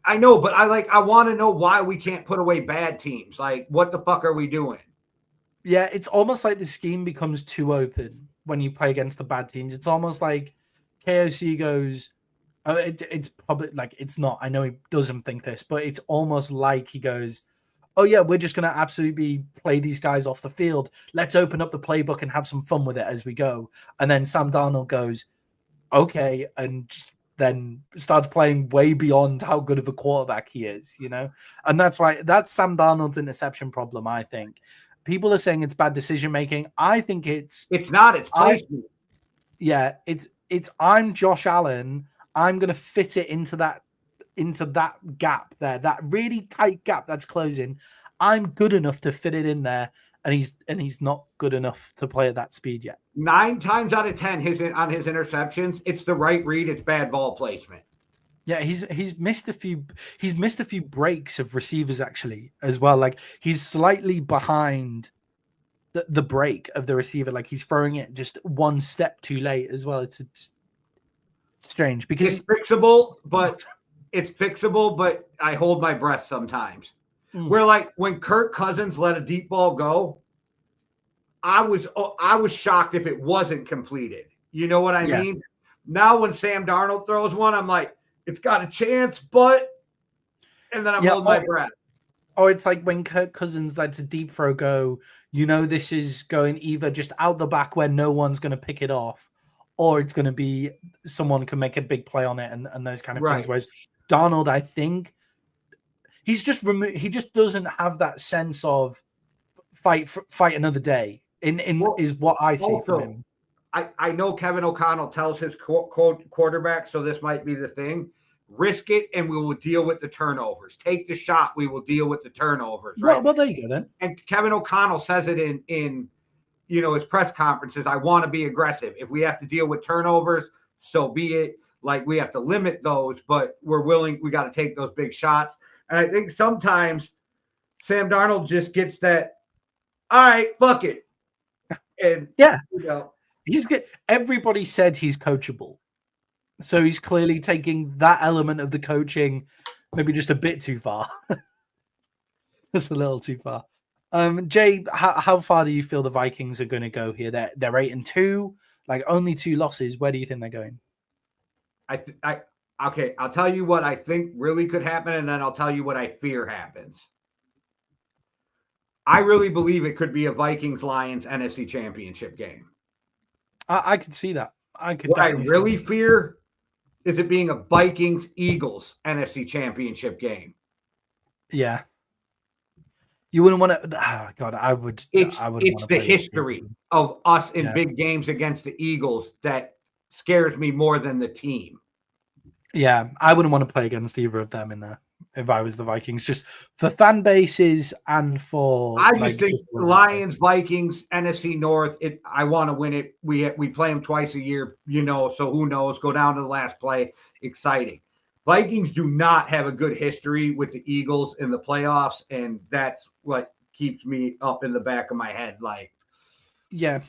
I know, but I want to know why we can't put away bad teams. Like, what the fuck are we doing?
Yeah, it's almost like the scheme becomes too open when you play against the bad teams. It's almost like KOC goes, it's probably like, it's not, I know he doesn't think this, but it's almost like he goes, oh yeah, we're just going to absolutely play these guys off the field. Let's open up the playbook and have some fun with it as we go. And then Sam Darnold goes, okay, and then starts playing way beyond how good of a quarterback he is, And that's Sam Darnold's interception problem, I think. People are saying it's bad decision making. I think it's
not. It's placement.
Yeah, it's I'm Josh Allen. I'm gonna fit it into that gap there, that really tight gap that's closing. I'm good enough to fit it in there, and he's not good enough to play at that speed yet.
9 times out of 10, on his interceptions, it's the right read. It's bad ball placement.
Yeah, he's missed a few breaks of receivers actually as well. Like he's slightly behind the break of the receiver. Like he's throwing it just one step too late as well. It's strange because
it's fixable, but I hold my breath sometimes. Where like when Kirk Cousins let a deep ball go, I was shocked if it wasn't completed. You know what I mean? Now when Sam Darnold throws one, I'm like, it's got a chance, but, and then I'm holding my breath.
Or it's like when Kirk Cousins lets a deep throw go, this is going either just out the back where no one's going to pick it off, or it's going to be someone can make a big play on it and those kind of things. Whereas Darnold, I think, he just doesn't have that sense of fight another day. Is what I see from him.
I know Kevin O'Connell tells his quarterback, so this might be the thing. Risk it, and we will deal with the turnovers. Take the shot, we will deal with the turnovers. Right?
Well, there you go then.
And Kevin O'Connell says it in his press conferences. I want to be aggressive. If we have to deal with turnovers, so be it. Like we have to limit those, but we're willing. We got to take those big shots. And I think sometimes Sam Darnold just gets that. All right, fuck it. And
he's good. Everybody said he's coachable, so he's clearly taking that element of the coaching maybe just a bit too far, just a little too far. Jay, how far do you feel the Vikings are going to go here? They're 8-2, like only 2 losses. Where do you think they're going?
Okay, I'll tell you what I think really could happen, and then I'll tell you what I fear happens. I really believe it could be a Vikings-Lions NFC Championship game.
I could see that.
What I really fear is it being a Vikings-Eagles NFC Championship game.
Yeah. You wouldn't want to. Oh, God, I would.
It's the history of us in big games against the Eagles that scares me more than the team.
Yeah, I wouldn't want to play against either of them in there if I was the Vikings, just for fan bases and for.
I just think Lions, Vikings, NFC North. I want to win it. We play them twice a year, so who knows? Go down to the last play. Exciting. Vikings do not have a good history with the Eagles in the playoffs, and that's what keeps me up in the back of my head. Like,
yeah,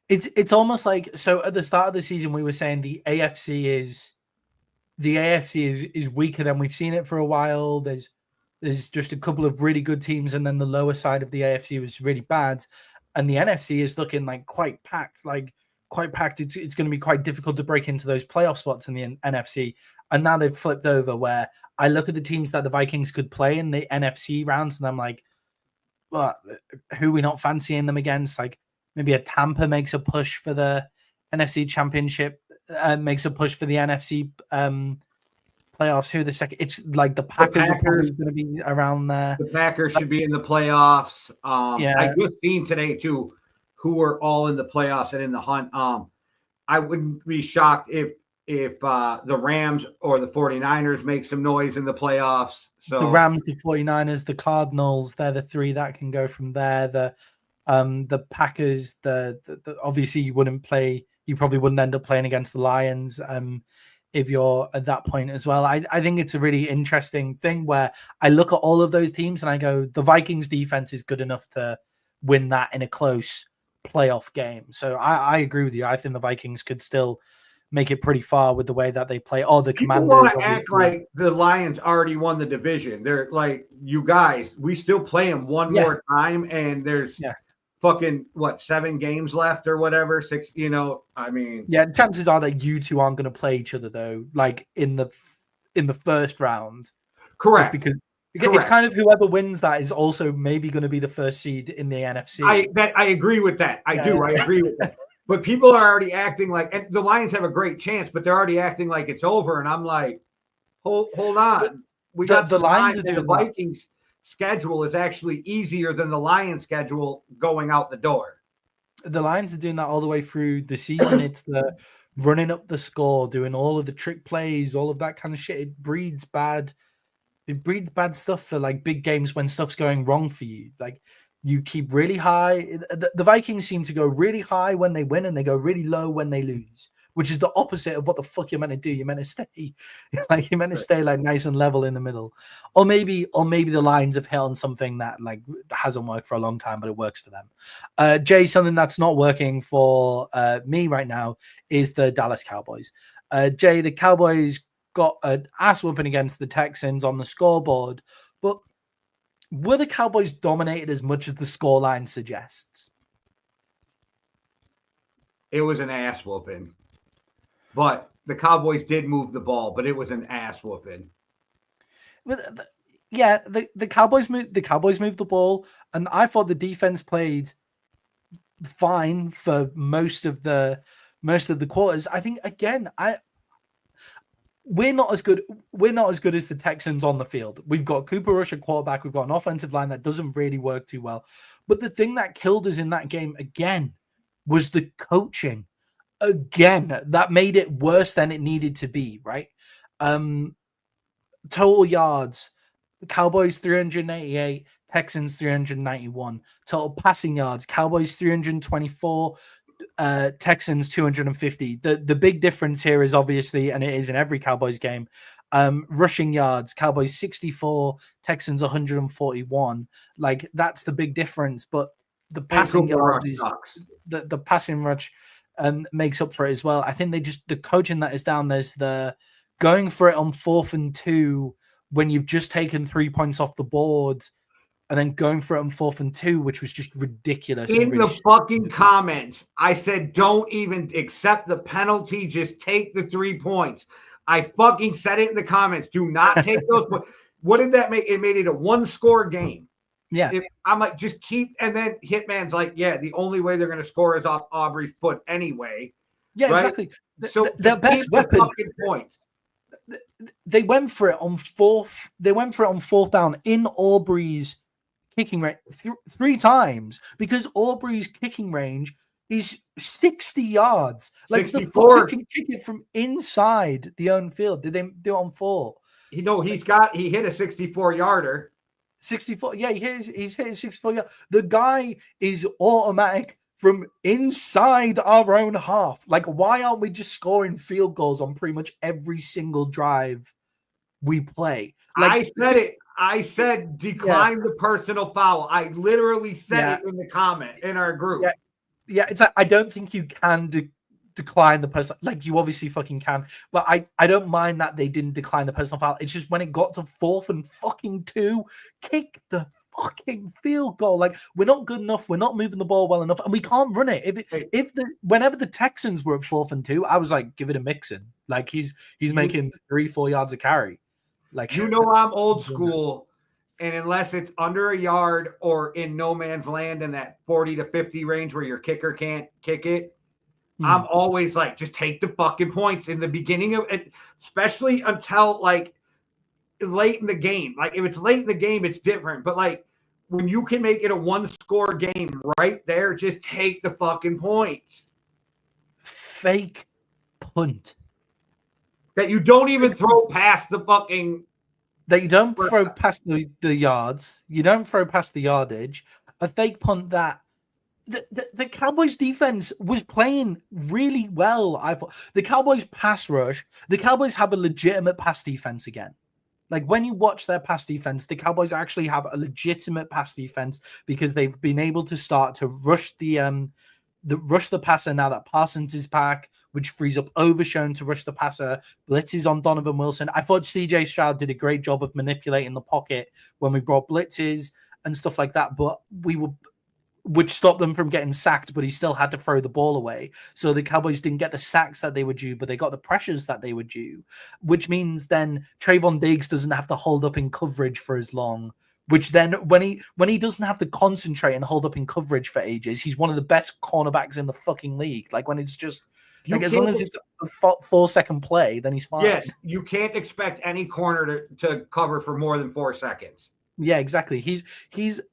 it's almost like, so at the start of the season we were saying the AFC is weaker than we've seen it for a while. There's just a couple of really good teams, and then the lower side of the AFC was really bad, and the NFC is looking like quite packed. It's going to be quite difficult to break into those playoff spots in the NFC. And now they've flipped over where I look at the teams that the Vikings could play in the NFC rounds, and I'm like, well, who are we not fancying them against? Like, maybe a Tampa makes a push for the NFC Championship, makes a push for the NFC playoffs. Who the second? It's like the Packers are probably going to be around there.
The Packers should be in the playoffs.
Yeah.
I just seen today too who are all in the playoffs and in the hunt. I wouldn't be shocked if the Rams or the 49ers make some noise in the playoffs. So
the Rams, the 49ers, the Cardinals, they're the three that can go from there. The Packers, the obviously you probably wouldn't end up playing against the Lions if you're at that point as well. I think it's a really interesting thing where I look at all of those teams and I go, the Vikings defense is good enough to win that in a close playoff game. So I agree with you. I think the Vikings could still make it pretty far with the way that they play. Oh, the Commanders
want to act like the Lions already won the division. They're like, you guys, we still play them one more time, and there's fucking 7 games left or whatever, 6. I mean,
chances are that you two aren't going to play each other though, like in the first round.
Correct,
because it's kind of whoever wins that is also maybe going to be the first seed in the NFC.
I agree with that. I agree with that. But people are already acting like, and the Lions have a great chance, but they're already acting like it's over. And I'm like, hold on. We got the Lions. The Vikings schedule is actually easier than the Lions schedule going out the door.
The Lions are doing that all the way through the season. It's the running up the score, doing all of the trick plays, all of that kind of shit. It breeds bad stuff for like big games when stuff's going wrong for you. Like, you keep really high. The Vikings seem to go really high when they win and they go really low when they lose, which is the opposite of what the fuck you're meant to do. You're meant to stay like nice and level in the middle. Or maybe the Lions have hit on something that like hasn't worked for a long time, but it works for them. Jay, something that's not working for me right now is the Dallas Cowboys. Jay, the Cowboys got an ass whooping against the Texans on the scoreboard, but were the Cowboys dominated as much as the scoreline suggests?
It was an ass whooping. But the Cowboys did move the ball, but it was an ass whooping.
The Cowboys moved the ball, and I thought the defense played fine for most of the quarters. I think again, we're not as good as the Texans on the field. We've got Cooper Rush at quarterback. We've got an offensive line that doesn't really work too well. But the thing that killed us in that game again was the coaching. Again, that made it worse than it needed to be, right? Total yards, the Cowboys 388, Texans 391. Total passing yards, Cowboys 324, Texans 250. The big difference here is obviously, and it is in every Cowboys game, rushing yards, Cowboys 64, Texans 141. Like, that's the big difference. But the passing yards is the passing rush makes up for it as well. I think the coaching that is down, there's the going for it on 4th and 2 when you've just taken 3 points off the board, and then going for it on 4th and 2, which was just ridiculous.
In the fucking comments, I said, don't even accept the penalty. Just take the 3 points. I fucking said it in the comments. Do not take those points. What did that make? It made it a 1-score game.
Yeah.
I'm like, just keep, and then Hitman's like, the only way they're going to score is off Aubrey's foot anyway.
Yeah,
right?
exactly.
So
their best weapon.
Points.
They went for it on 4th. They went for it on 4th down in Aubrey's kicking range 3 times, because Aubrey's kicking range is 60 yards. Like,
64.
They can kick it from inside the own field. Did they do it on 4?
He hit a 64-yarder.
64. Yeah, he's hit 64 yards. The guy is automatic from inside our own half. Like, why aren't we just scoring field goals on pretty much every single drive we play? Like,
I said decline the personal foul. I literally said it in the comment in our group.
Yeah, it's like, I don't think you can decline the personal. Like, you obviously fucking can, but I don't mind that they didn't decline the personal foul. It's just when it got to 4th and fucking 2, kick the fucking field goal. Like, we're not good enough. We're not moving the ball well enough, and we can't run it. Whenever the Texans were at 4th and 2, I was like, give it a Mixon. Like, he's making 3-4 yards a carry. Like,
I'm old school. And unless it's under a yard or in no man's land in that 40 to 50 range where your kicker can't kick it, I'm always like, just take the fucking points in the beginning of it, especially until like late in the game. Like if it's late in the game, it's different. But like when you can make it a 1-score game right there, just take the fucking points.
Fake punt.
That you don't even throw past the fucking...
That you don't throw past the yards. You don't throw past the yardage. A fake punt that the Cowboys defense was playing really well. I thought the Cowboys pass rush. The Cowboys have a legitimate pass defense again. Like when you watch their pass defense, the Cowboys actually have a legitimate pass defense because they've been able to start to rush the passer now that Parsons is back, which frees up Overshown to rush the passer. Blitzes on Donovan Wilson. I thought CJ Stroud did a great job of manipulating the pocket when we brought blitzes and stuff like that, but which stopped them from getting sacked, but he still had to throw the ball away. So the Cowboys didn't get the sacks that they were due, but they got the pressures that they were due, which means then Trayvon Diggs doesn't have to hold up in coverage for as long, which then when he doesn't have to concentrate and hold up in coverage for ages, he's one of the best cornerbacks in the fucking league. Like when it's just like as long as it's a 4-second play, then he's fine.
Yes, you can't expect any corner to cover for more than 4 seconds.
Yeah, exactly. He's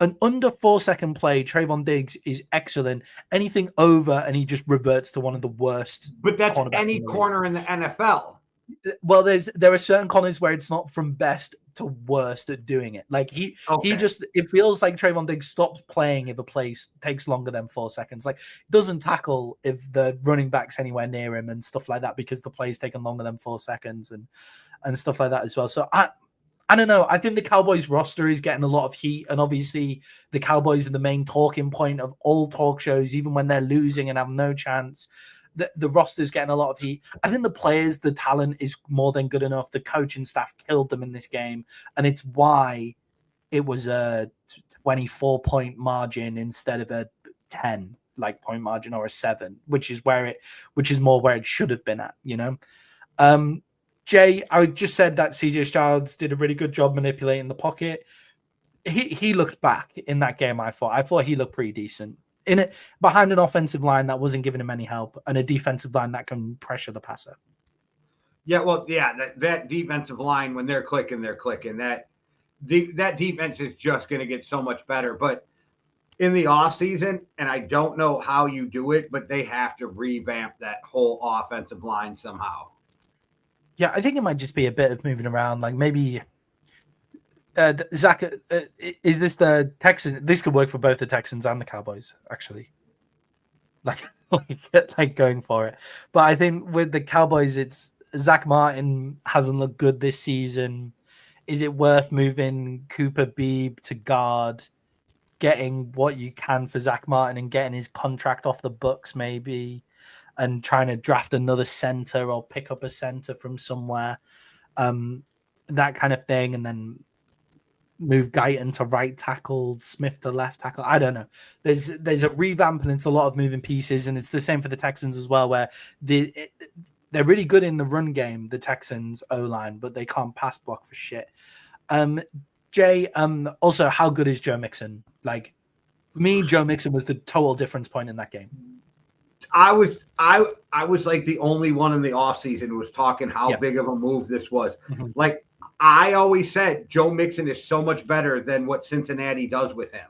an under 4-second play. Trayvon Diggs is excellent. Anything over, and he just reverts to one of the worst.
But that's any corner in the NFL.
Well, there are certain corners where it's not from best to worst at doing it. Like he just, it feels like Trayvon Diggs stops playing if a play takes longer than 4 seconds. Like doesn't tackle if the running back's anywhere near him and stuff like that because the play's taken longer than 4 seconds and stuff like that as well. So I don't know. I think the Cowboys roster is getting a lot of heat, and obviously the Cowboys are the main talking point of all talk shows, even when they're losing and have no chance. The roster's getting a lot of heat. I think the players, the talent is more than good enough. The coaching staff killed them in this game, and it's why it was a 24-point margin instead of a 10 point margin or a 7, which is more where it should have been at, you know. Jay, I just said that CJ Stroud did a really good job manipulating the pocket. He looked back in that game. I thought he looked pretty decent in it behind an offensive line that wasn't giving him any help and a defensive line that can pressure the passer.
Yeah, well, yeah, that defensive line when they're clicking. That defense is just going to get so much better. But in the offseason, and I don't know how you do it, but they have to revamp that whole offensive line somehow.
Yeah, I think it might just be a bit of moving around. Like maybe Zach, is this the Texans? This could work for both the Texans and the Cowboys, actually. Like going for it. But I think with the Cowboys, it's Zach Martin hasn't looked good this season. Is it worth moving Cooper Beebe to guard, getting what you can for Zach Martin and getting his contract off the books maybe? And trying to draft another center or pick up a center from somewhere, that kind of thing, and then move Guyton to right tackle, Smith to left tackle. I don't know. There's a revamp and it's a lot of moving pieces, and it's the same for the Texans as well, where they're really good in the run game, the Texans O-line, but they can't pass block for shit. Jay, also, how good is Joe Mixon? Like, for me, Joe Mixon was the total difference point in that game.
I was like the only one in the offseason who was talking how big of a move this was. Mm-hmm. Like I always said, Joe Mixon is so much better than what Cincinnati does with him.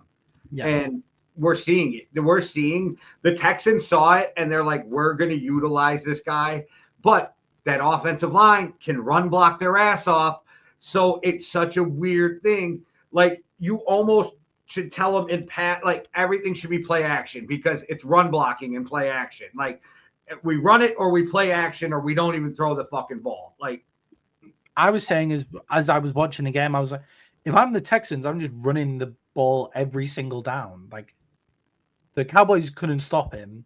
Yeah. And we're seeing it. We're seeing the Texans saw it and they're like, we're going to utilize this guy. But that offensive line can run block their ass off. So it's such a weird thing. Like you almost should tell them in like everything should be play action because it's run blocking and play action. Like we run it or we play action or we don't even throw the fucking ball. Like
I was saying as I was watching the game, I was like, if I'm the Texans, I'm just running the ball every single down. Like the Cowboys couldn't stop him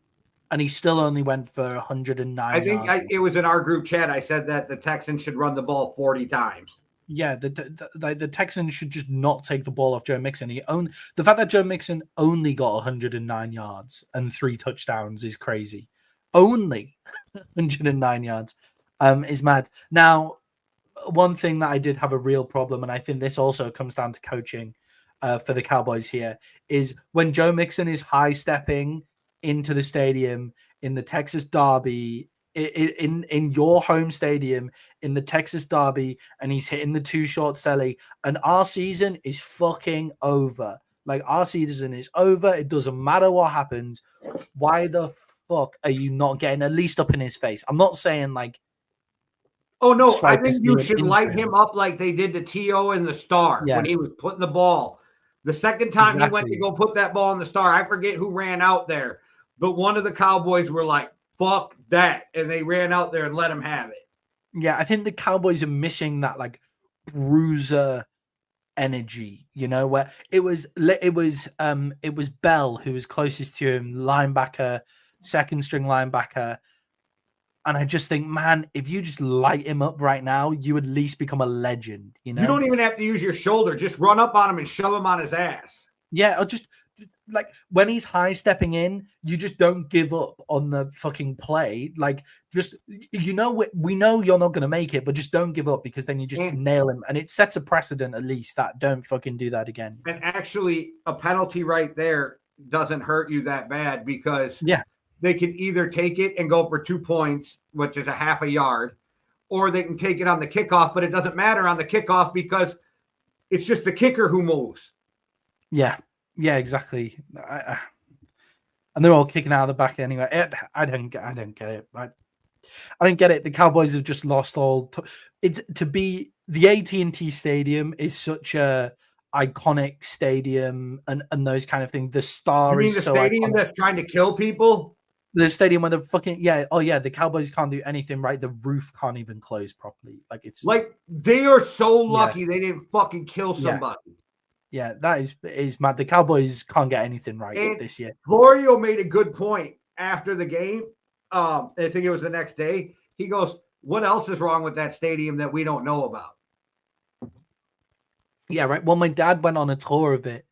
and he still only went for 109.
I think it was in our group chat. I said that the Texans should run the ball 40 times.
Yeah, the Texans should just not take the ball off Joe Mixon. The fact that Joe Mixon only got 109 yards and 3 touchdowns is crazy. Only 109 yards is mad. Now, one thing that I did have a real problem, and I think this also comes down to coaching for the Cowboys here, is when Joe Mixon is high stepping into the stadium in the Texas Derby, in your home stadium in the Texas Derby, and he's hitting the too short celly, and our season is fucking over. Like, our season is over. It doesn't matter what happens. Why the fuck are you not getting at least up in his face? I'm not saying like,
oh no, I think you should light him up like they did to T.O. in the Star when he was putting the ball. The second time he went to go put that ball in the Star, I forget who ran out there, but one of the Cowboys were like, fuck that, and they ran out there and let him have it.
Yeah, I think the Cowboys are missing that like bruiser energy, you know, where it was Bell who was closest to him, linebacker, second string linebacker. And I just think, man, if you just light him up right now, you at least become a legend, you know?
You don't even have to use your shoulder. Just run up on him and shove him on his ass.
Yeah, or just like when he's high stepping in, you just don't give up on the fucking play. Like, just, you know, we know you're not going to make it, but just don't give up, because then you just nail him. And it sets a precedent, at least, that don't fucking do that again.
And actually, a penalty right there doesn't hurt you that bad, because they can either take it and go for 2 points, which is a half a yard, or they can take it on the kickoff, but it doesn't matter on the kickoff because it's just the kicker who moves.
Yeah, exactly. And they're all kicking out of the back anyway. I don't get it. I don't get it. The Cowboys have just lost all. To be the AT&T Stadium is such a iconic stadium, and those kind of things. The Star is so iconic. The stadium
that's trying to kill people.
The stadium where the fucking the Cowboys can't do anything right. The roof can't even close properly. Like, it's
like they are so lucky they didn't fucking kill somebody.
Yeah, that is mad. The Cowboys can't get anything right this year.
Florio made a good point after the game. I think it was the next day. He goes, "What else is wrong with that stadium that we don't know about?"
Yeah, right. Well, my dad went on a tour of it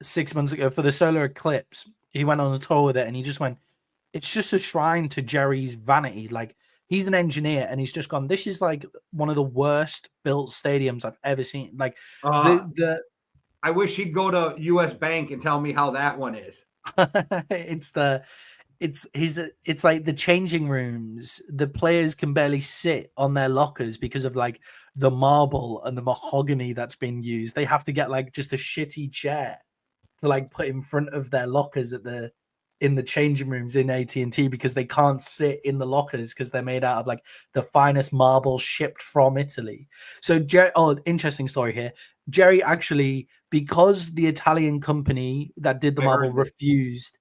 6 months ago for the solar eclipse. He went on a tour with it, and he just went, it's just a shrine to Jerry's vanity. Like, he's an engineer, and he's just gone, this is like one of the worst built stadiums I've ever seen. Like,
I wish he'd go to US Bank and tell me how that one is.
It's like the changing rooms. The players can barely sit on their lockers because of like the marble and the mahogany that's been used. They have to get like just a shitty chair to like put in front of their lockers in the changing rooms in AT&T, because they can't sit in the lockers because they're made out of like the finest marble shipped from Italy. So interesting story here. Jerry actually, because the Italian company that did the marble refused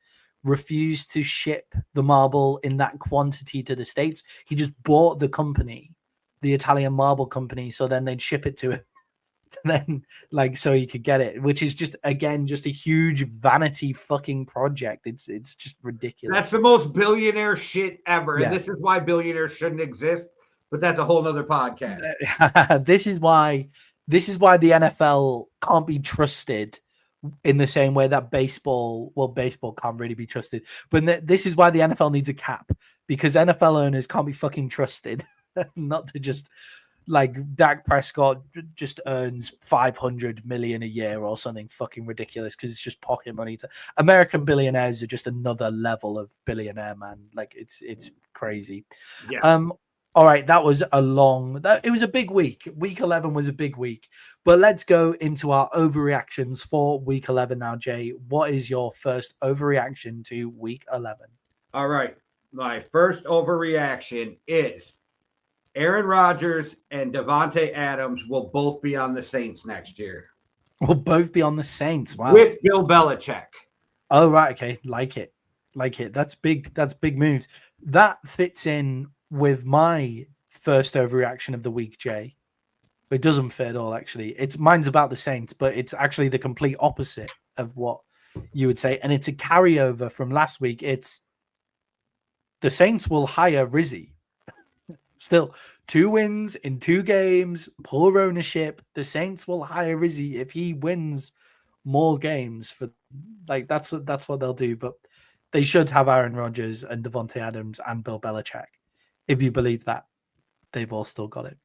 to ship the marble in that quantity to the States, he just bought the company, the Italian marble company, so then they'd ship it to him. Then, like, so he could get it, which is just, again, just a huge vanity fucking project. It's just ridiculous.
That's the most billionaire shit ever. And this is why billionaires shouldn't exist, but that's a whole nother podcast.
This is why the NFL can't be trusted in the same way that baseball can't really be trusted. But this is why the NFL needs a cap, because NFL owners can't be fucking trusted not to just, like, Dak Prescott just earns $500 million a year or something fucking ridiculous because it's just pocket money. American billionaires are just another level of billionaire, man. Like, it's crazy.
Yeah.
All right, that was it was a big week. Week 11 was a big week. But let's go into our overreactions for week 11 now, Jay. What is your first overreaction to week 11?
All right. My first overreaction is Aaron Rodgers and Devontae Adams will both be on the Saints next year.
Will both be on the Saints. Wow.
With Bill Belichick.
Oh, right. Okay. Like it. That's big. That's big moves. That fits in with my first overreaction of the week, Jay. It doesn't fit at all, actually. Mine's about the Saints, but it's actually the complete opposite of what you would say. And it's a carryover from last week. It's the Saints will hire Rizzy. Still, 2 wins in 2 games, poor ownership. The Saints will hire Rizzy if he wins more games. For like, that's what they'll do. But they should have Aaron Rodgers and Devontae Adams and Bill Belichick. If you believe that, they've all still got it.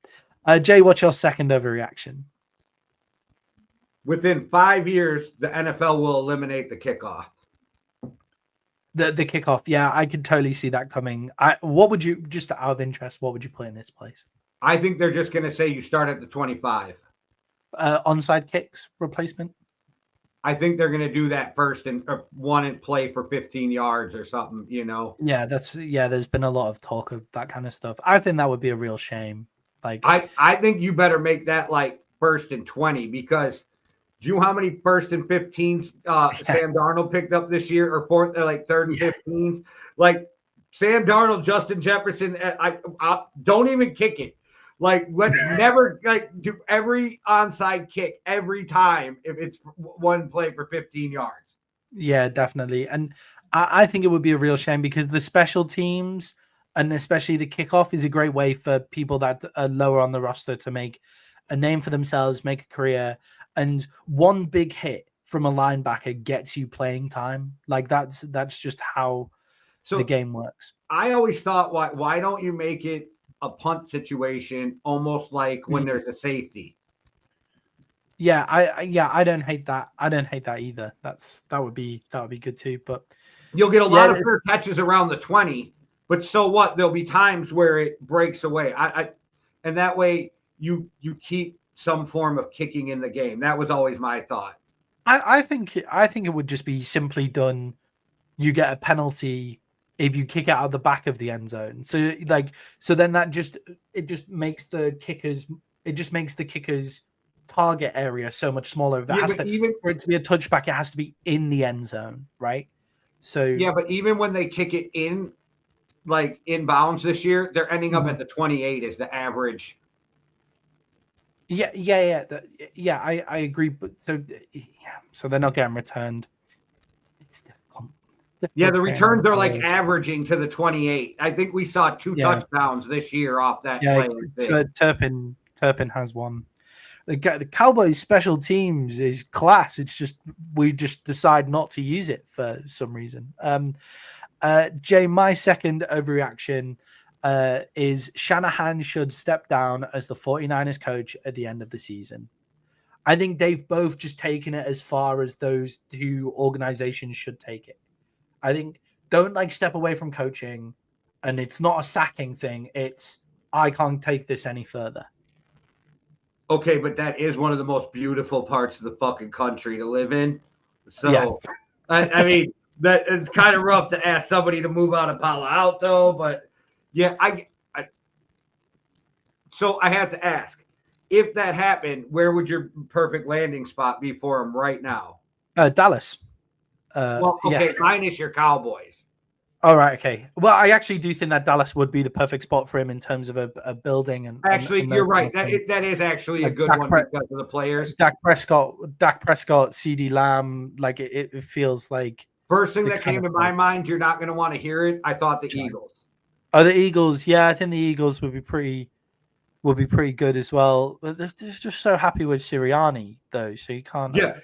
Jay, what's your second overreaction?
Within 5 years, the NFL will eliminate the kickoff.
The kickoff, yeah, I could totally see that coming. What would you, just out of interest, what would you put in its place?
I think they're just going to say you start at the 25.
Onside kicks replacement?
I think they're going to do that first and one and play for 15 yards or something, you know?
Yeah, there's been a lot of talk of that kind of stuff. I think that would be a real shame. Like,
I think you better make that like first and 20, because do you know how many first and 15s Sam Darnold picked up this year, or third and 15s? Like Sam Darnold, Justin Jefferson, I don't even kick it. Like, let's never do every onside kick every time if it's one play for 15 yards.
Yeah, definitely. And I think it would be a real shame, because the special teams and especially the kickoff is a great way for people that are lower on the roster to make a name for themselves, make a career. And one big hit from a linebacker gets you playing time. Like that's just how the game works.
I always thought, why don't you make it a punt situation, almost like when there's a safety?
Yeah, I don't hate that. I don't hate that either. That would be good too. But
you'll get a lot of fair catches around the 20. But so what? There'll be times where it breaks away. And that way you keep some form of kicking in the game. That was always my thought.
I think it would just be simply done. You get a penalty if you kick it out of the back of the end zone. So then that just makes the kickers target area so much smaller. For it to be a touchback, it has to be in the end zone, right? So
yeah, but even when they kick it in, like inbounds this year, they're ending up at the 28 as the average.
I agree. But so they're not getting returned. It's difficult.
Yeah, the returns are like averaging to the 28. I think we saw 2 touchdowns this year off that play.
So Turpin has one. The Cowboys special teams is class. It's just we just decide not to use it for some reason. Jay, my second overreaction is Shanahan should step down as the 49ers coach at the end of the season. I think they've both just taken it as far as those two organizations should take it. I think don't step away from coaching, and it's not a sacking thing. It's I can't take this any further.
Okay, but that is one of the most beautiful parts of the fucking country to live in. So, I mean, that it's kind of rough to ask somebody to move out of Palo Alto, but yeah, so I have to ask, if that happened, where would your perfect landing spot be for him right now?
Dallas.
Minus your Cowboys.
All right, okay. Well, I actually do think that Dallas would be the perfect spot for him in terms of a building. And
actually, you're right. That is actually a good one because of the players.
Dak Prescott, CeeDee Lamb. Like it feels like
first thing that came to my mind. You're not going to want to hear it. I thought the Eagles.
Oh, the Eagles. Yeah, I think the Eagles would be pretty good as well. But they're just so happy with Sirianni, though, so you can't.
Yeah,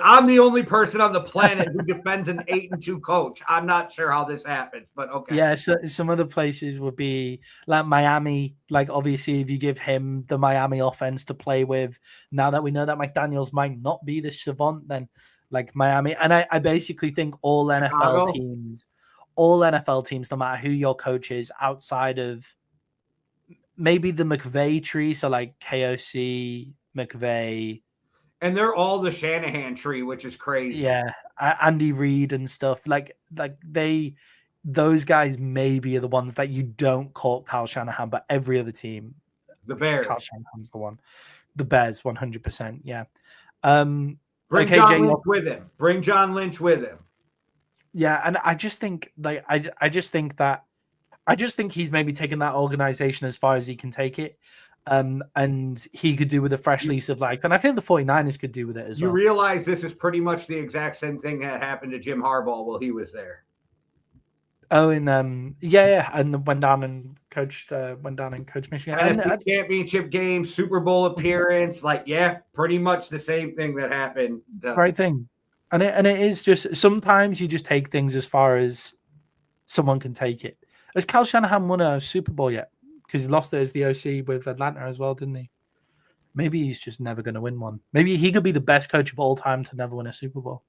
I'm the only person on the planet who defends an 8-2 coach. I'm not sure how this happens, but okay.
Yeah, so some other places would be like Miami. Like obviously, if you give him the Miami offense to play with, now that we know that McDaniels might not be the savant, then like Miami. And I basically think all NFL teams, no matter who your coach is, outside of maybe the McVay tree, so like KOC, McVay.
And they're all the Shanahan tree, which is crazy.
Yeah, Andy Reid and stuff. Like those guys maybe are the ones that you don't call Kyle Shanahan, but every other team.
The Bears.
Kyle Shanahan's the one. The Bears, 100%, yeah.
Bring John Lynch with him. Bring John Lynch with him.
Yeah, and I just think I just think he's maybe taken that organization as far as he can take it. And he could do with a fresh lease of life. And I think the 49ers could do with it as well.
You realize this is pretty much the exact same thing that happened to Jim Harbaugh while he was there.
Oh, and and went down and coached Michigan.
And championship game, Super Bowl appearance, pretty much the same thing that happened.
It's the right thing. And it is just sometimes you just take things as far as someone can take it. Has Kyle Shanahan won a Super Bowl yet? because he lost it as the OC with Atlanta as well, didn't he? Maybe he's just never going to win one. Maybe he could be the best coach of all time to never win a Super Bowl.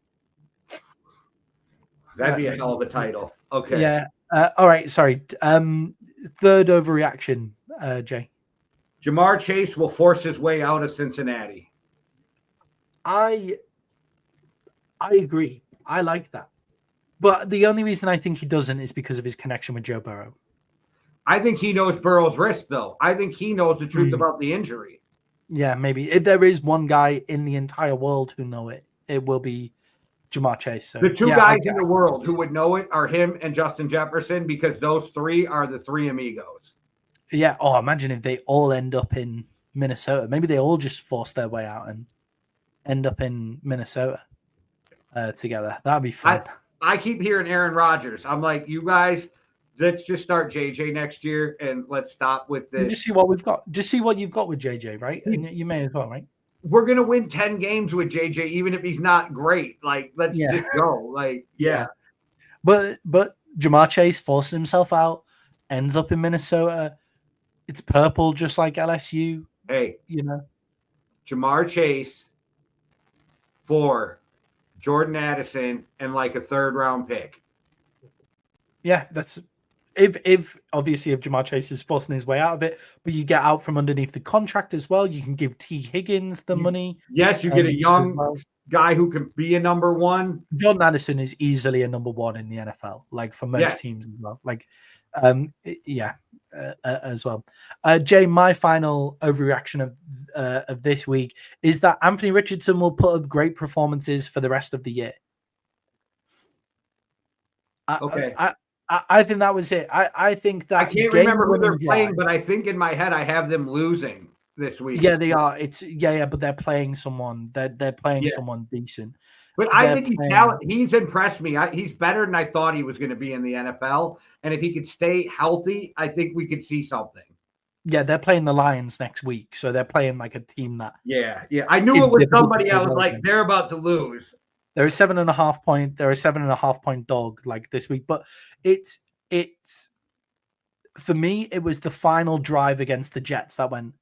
That'd be a hell of a title. Okay.
Yeah. All right. Sorry. Third overreaction, Jay.
Jamar Chase will force his way out of Cincinnati.
I agree. I like that. But the only reason I think he doesn't is because of his connection with Joe Burrow.
I think he knows Burrow's risk, though. I think he knows the truth about the injury.
Yeah, maybe. If there is one guy in the entire world who know it, it will be Jamar Chase. So,
the two guys in the world who would know it are him and Justin Jefferson, because those three are the three amigos.
Yeah. Oh, imagine if they all end up in Minnesota. Maybe they all just force their way out and end up in Minnesota together. That'd be fun.
I keep hearing Aaron Rodgers. I'm like, you guys, let's just start JJ next year and let's stop with this.
Just see what we've got. Just see what you've got with JJ, right? And you may as well, right?
We're gonna win 10 games with JJ, even if he's not great. Like, let's just go. Like, yeah.
But Jamar Chase forces himself out, ends up in Minnesota. It's purple, just like LSU.
Hey,
you know,
Jamar Chase for Jordan Addison and like a 3rd round pick.
Yeah, that's if obviously if Jamar Chase is forcing his way out of it, but you get out from underneath the contract as well. You can give T. Higgins the money.
Yes, you get a young guy who can be a number 1.
Jordan Addison is easily a number 1 in the NFL, like for most teams as well. Like, as well. Jay, my final overreaction of this week is that Anthony Richardson will put up great performances for the rest of the year. I think that was it. I think that
I can't remember who they're playing, but I think in my head I have them losing this week.
Yeah, they are. But they're playing someone. They're playing someone decent.
But I think he's impressed me. He's better than I thought he was going to be in the NFL. And if he could stay healthy, I think we could see something.
Yeah, they're playing the Lions next week, so they're playing like a team that.
Yeah. I knew it was somebody I was like, they're about to lose.
They're a 7.5 point. They're a 7.5 point dog like this week, but it's for me. It was the final drive against the Jets that when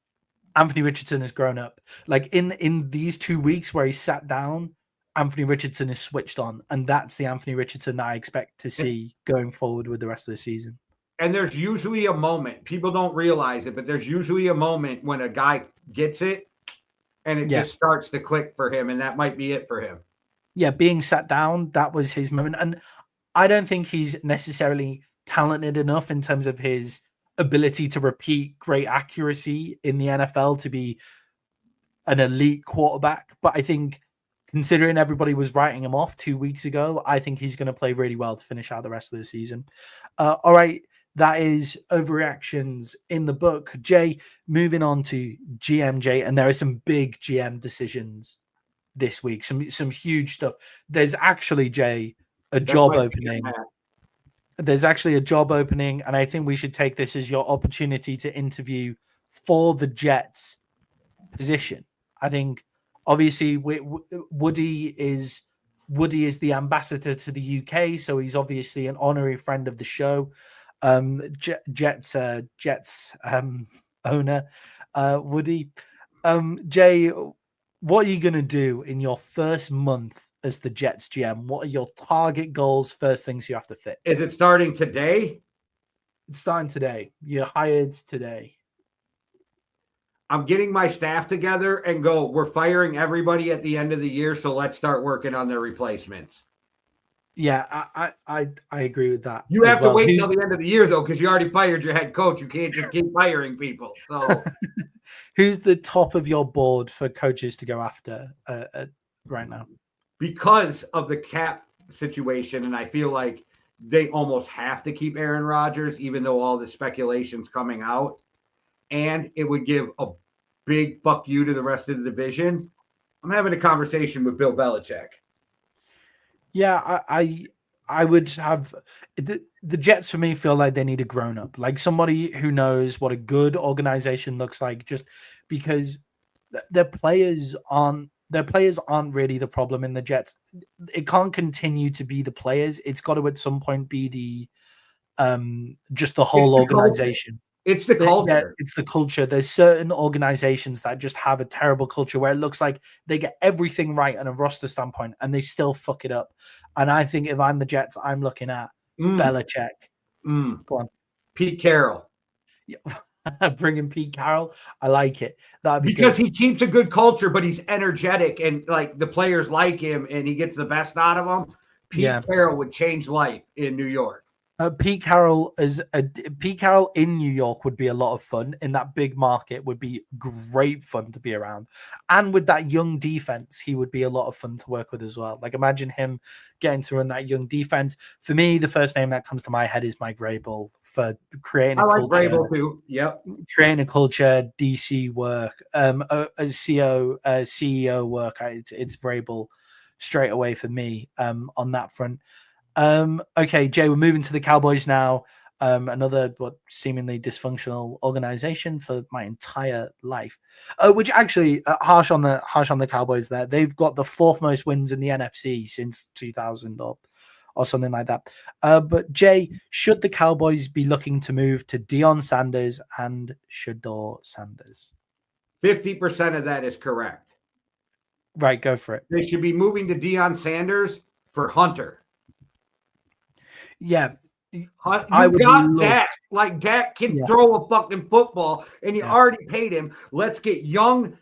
Anthony Richardson has grown up. Like in these 2 weeks where he sat down, Anthony Richardson is switched on, and that's the Anthony Richardson that I expect to see going forward with the rest of the season.
And there's usually a moment, people don't realize it, but there's usually a moment when a guy gets it and it just starts to click for him, and that might be it for him.
Yeah, being sat down, that was his moment. And I don't think he's necessarily talented enough in terms of his ability to repeat great accuracy in the NFL to be an elite quarterback. But I think considering everybody was writing him off 2 weeks ago, I think he's going to play really well to finish out the rest of the season. All right, that is overreactions in the book. Jay, moving on to GMJ, and there are some big GM decisions this week, some huge stuff. There's actually, Jay, a job opening. There's actually a job opening, and I think we should take this as your opportunity to interview for the Jets position. I think obviously Woody is the ambassador to the UK, so he's obviously an honorary friend of the show. Jets owner Woody. Jay, what are you going to do in your first month as the Jets GM? What are your target goals? First things you have to fix.
Is it starting today?
It's starting today. You're hired today.
I'm getting my staff together and go, we're firing everybody at the end of the year, so let's start working on their replacements.
Yeah, I agree with that.
You have to wait until the end of the year, though, because you already fired your head coach. You can't just keep firing people. So,
who's the top of your board for coaches to go after right now?
Because of the cap situation, and I feel like they almost have to keep Aaron Rodgers, even though all the speculation's coming out. And it would give a big fuck you to the rest of the division. I'm having a conversation with Bill Belichick.
Yeah, I would have the Jets for me feel like they need a grown up, like somebody who knows what a good organization looks like. Just because their players aren't really the problem in the Jets. It can't continue to be the players. It's got to at some point be the just the whole organization.
It's the culture.
It's the culture. There's certain organizations that just have a terrible culture where it looks like they get everything right on a roster standpoint and they still fuck it up. And I think if I'm the Jets, I'm looking at Belichick. Go on.
Pete Carroll.
Bringing Pete Carroll. I like it. That'd be
because
good.
He keeps a good culture, but he's energetic and like the players like him and he gets the best out of them. Pete Carroll would change life in New York.
Pete Carroll in New York would be a lot of fun. In that big market would be great fun to be around. And with that young defense, he would be a lot of fun to work with as well. Like imagine him getting to run that young defense. For me, the first name that comes to my head is Mike Vrabel for creating a culture. I like
Vrabel too. Yep.
Creating a culture, DC work, CEO work. It's Vrabel straight away for me on that front. Okay, Jay, we're moving to the Cowboys now. Another seemingly dysfunctional organization for my entire life. Which actually harsh on the Cowboys there. They've got the 4th most wins in the NFC since 2000 or something like that. But Jay, should the Cowboys be looking to move to Deion Sanders and Shedeur Sanders?
50% of that is correct.
Right, go for it.
They should be moving to Deion Sanders for Hunter.
Yeah.
I would got Dak. Like Dak can throw a fucking football and you already paid him. Let's get young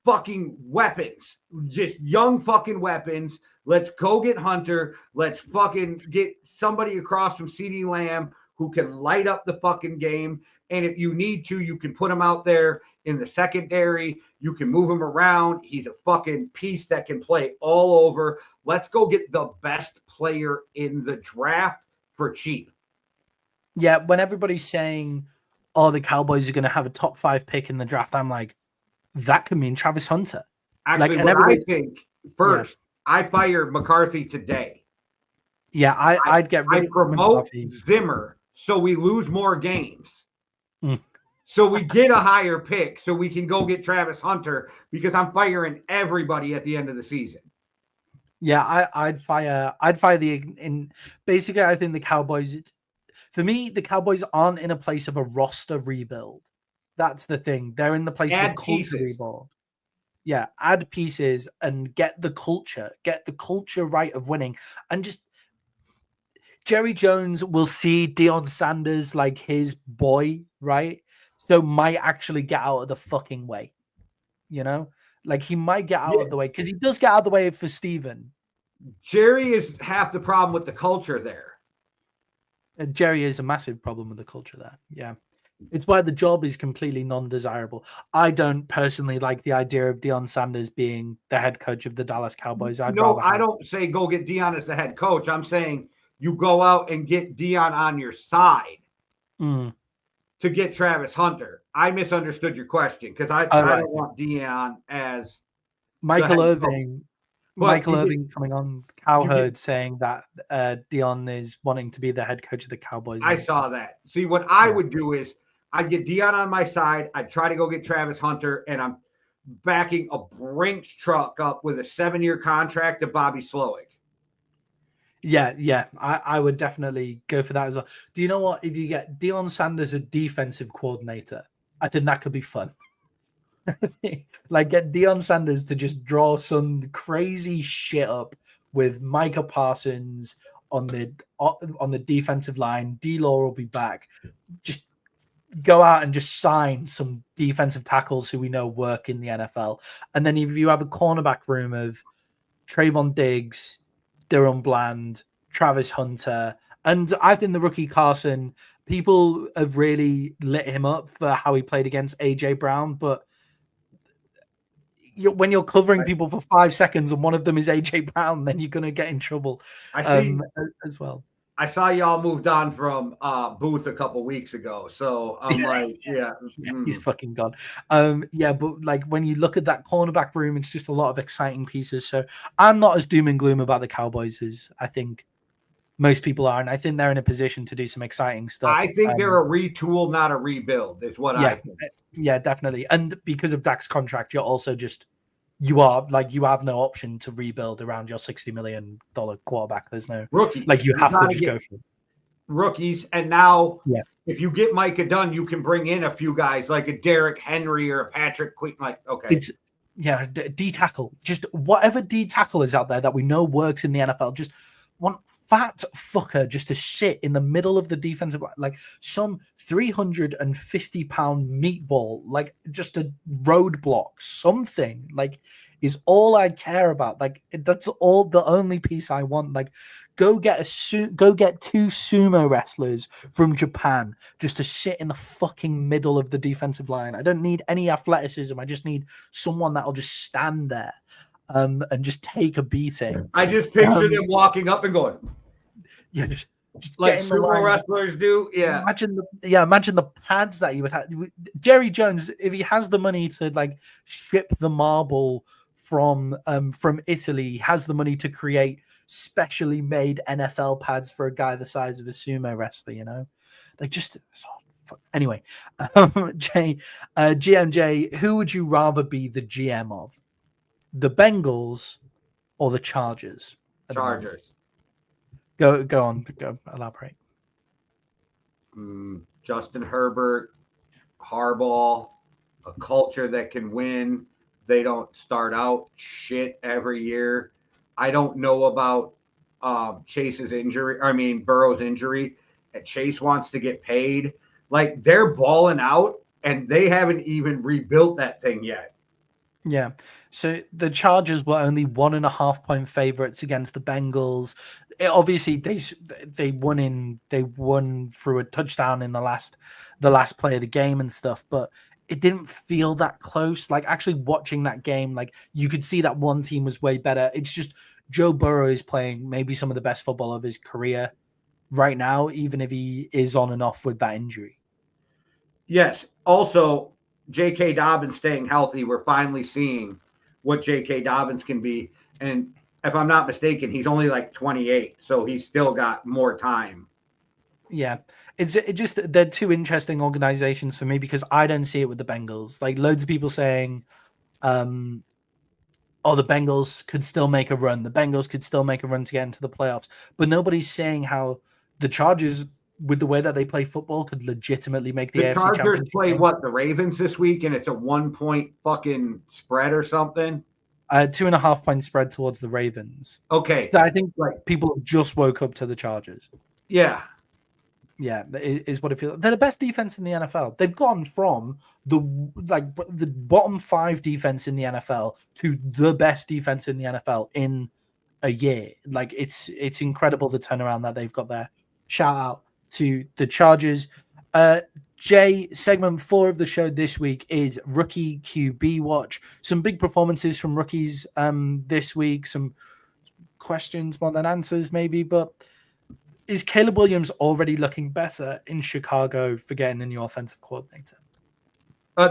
fucking weapons. Just young fucking weapons. Let's go get Hunter. Let's fucking get somebody across from CeeDee Lamb who can light up the fucking game. And if you need to, you can put him out there in the secondary. You can move him around. He's a fucking piece that can play all over. Let's go get the best player in the draft for cheap.
Yeah, when everybody's saying, oh, the Cowboys are going to have a top 5 pick in the draft, I'm like, that could mean Travis Hunter.
Actually, what I think, first, I fire McCarthy today.
Yeah, I'd get rid of
promote Zimmer so we lose more games. So we get a higher pick so we can go get Travis Hunter because I'm firing everybody at the end of the season.
Yeah, I'd fire basically I think the Cowboys, for me, the Cowboys aren't in a place of a roster rebuild. That's the thing. They're in the place of a culture rebuild. Yeah, add pieces and get the culture right of winning. And just Jerry Jones will see Deion Sanders like his boy, right? So might actually get out of the fucking way. You know? Like he might get out of the way because he does get out of the way for Steven.
Jerry is half the problem with the culture there.
And Jerry is a massive problem with the culture there. Yeah. It's why the job is completely non-desirable. I don't personally like the idea of Deion Sanders being the head coach of the Dallas Cowboys. I
don't say go get Deion as the head coach. I'm saying you go out and get Deion on your side to get Travis Hunter. I misunderstood your question because I don't want Deion as
Michael Irving. Michael Irving coming on Cowherd saying that Deion is wanting to be the head coach of the Cowboys.
I saw that. See, what I would do is I'd get Deion on my side. I'd try to go get Travis Hunter, and I'm backing a Brinks truck up with a 7-year contract to Bobby Slowick.
Yeah. I would definitely go for that as well. Do you know what? If you get Deion Sanders a defensive coordinator, I think that could be fun. Like get Deion Sanders to just draw some crazy shit up with Micah Parsons on the defensive line. D-Law will be back. Just go out and just sign some defensive tackles who we know work in the NFL. And then if you have a cornerback room of Trayvon Diggs, Durham Bland, Travis Hunter, and I think the rookie Carson, people have really lit him up for how he played against AJ Brown, but when you're covering people for 5 seconds and one of them is AJ Brown, then you're going to get in trouble as well.
I saw y'all moved on from Booth a couple weeks ago. So I'm like,
he's fucking gone. But like when you look at that cornerback room, it's just a lot of exciting pieces. So I'm not as doom and gloom about the Cowboys as I think most people are. And I think they're in a position to do some exciting stuff.
I think they're a retool, not a rebuild, is what I think.
Yeah, definitely. And because of Dak's contract, you have no option to rebuild around your $60 million quarterback. There's no
rookie.
Like you have to just go for it.
rookies, and now
Yeah.
if you get Micah Dunn, you can bring in a few guys like a Derrick Henry or a Patrick Queen. Like, okay,
It's D tackle, just whatever D tackle is out there that we know works in the NFL. Just one fat fucker just to sit in the middle of the defensive line, like some 350-pound meatball, like just a roadblock, something like is all I care about. Like that's all the only piece I want. Like go get two sumo wrestlers from Japan just to sit in the fucking middle of the defensive line. I don't need any athleticism. I just need someone that'll just stand there. And just take a beating.
I just picture them walking up and going,
yeah, just
like sumo wrestlers do. Yeah,
imagine the pads that you would have. Jerry Jones, if he has the money to like ship the marble from Italy, he has the money to create specially made NFL pads for a guy the size of a sumo wrestler. You know, like just. Anyway, GMJ, who would you rather be the GM of? The Bengals or the Chargers?
Chargers.
Go on. Go elaborate.
Justin Herbert, Harbaugh, a culture that can win. They don't start out shit every year. I don't know about Chase's injury. I mean, Burrow's injury. And Chase wants to get paid. Like they're balling out, and they haven't even rebuilt that thing yet.
Yeah. So the Chargers were only 1.5-point favorites against the Bengals. Obviously, they won through a touchdown in the last play of the game and stuff, but it didn't feel that close. Like actually watching that game, like you could see that one team was way better. It's just Joe Burrow is playing maybe some of the best football of his career right now, even if he is on and off with that injury.
Yes. Also, J.K. Dobbins staying healthy, we're finally seeing what J.K. Dobbins can be. And if I'm not mistaken, he's only like 28, so he's still got more time.
Yeah, it just they're two interesting organizations for me because I don't see it with the Bengals. Like loads of people saying, the Bengals could still make a run. The Bengals could still make a run to get into the playoffs. But nobody's saying how the Chargers, with the way that they play football, could legitimately make the AFC
Chargers
Championship
play
game.
What, the Ravens this week, and it's a 1-point fucking spread or something.
2.5-point spread towards the Ravens.
Okay,
so I think like people just woke up to the Chargers.
Yeah,
that is what it feels. They're the best defense in the NFL. They've gone from the bottom 5 defense in the NFL to the best defense in the NFL in a year. Like it's incredible the turnaround that they've got there. Shout out to the Chargers. Jay, segment 4 of the show this week is Rookie QB Watch. Some big performances from rookies this week. Some questions more than answers, maybe. But is Caleb Williams already looking better in Chicago for getting a new offensive coordinator?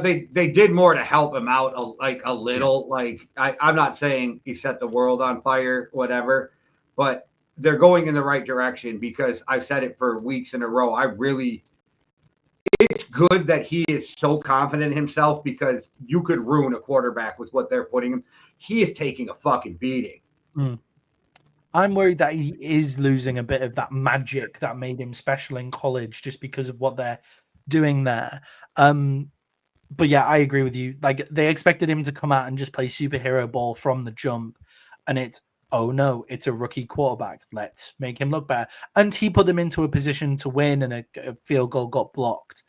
They did more to help him out, a little. Yeah. Like I'm not saying he set the world on fire, whatever, but they're going in the right direction because I've said it for weeks in a row. It's good that he is so confident in himself because you could ruin a quarterback with what they're putting him. He is taking a fucking beating.
I'm worried that he is losing a bit of that magic that made him special in college just because of what they're doing there. But yeah, I agree with you. Like they expected him to come out and just play superhero ball from the jump, and it's, oh no, it's a rookie quarterback. Let's make him look better. And he put them into a position to win, and a field goal got blocked.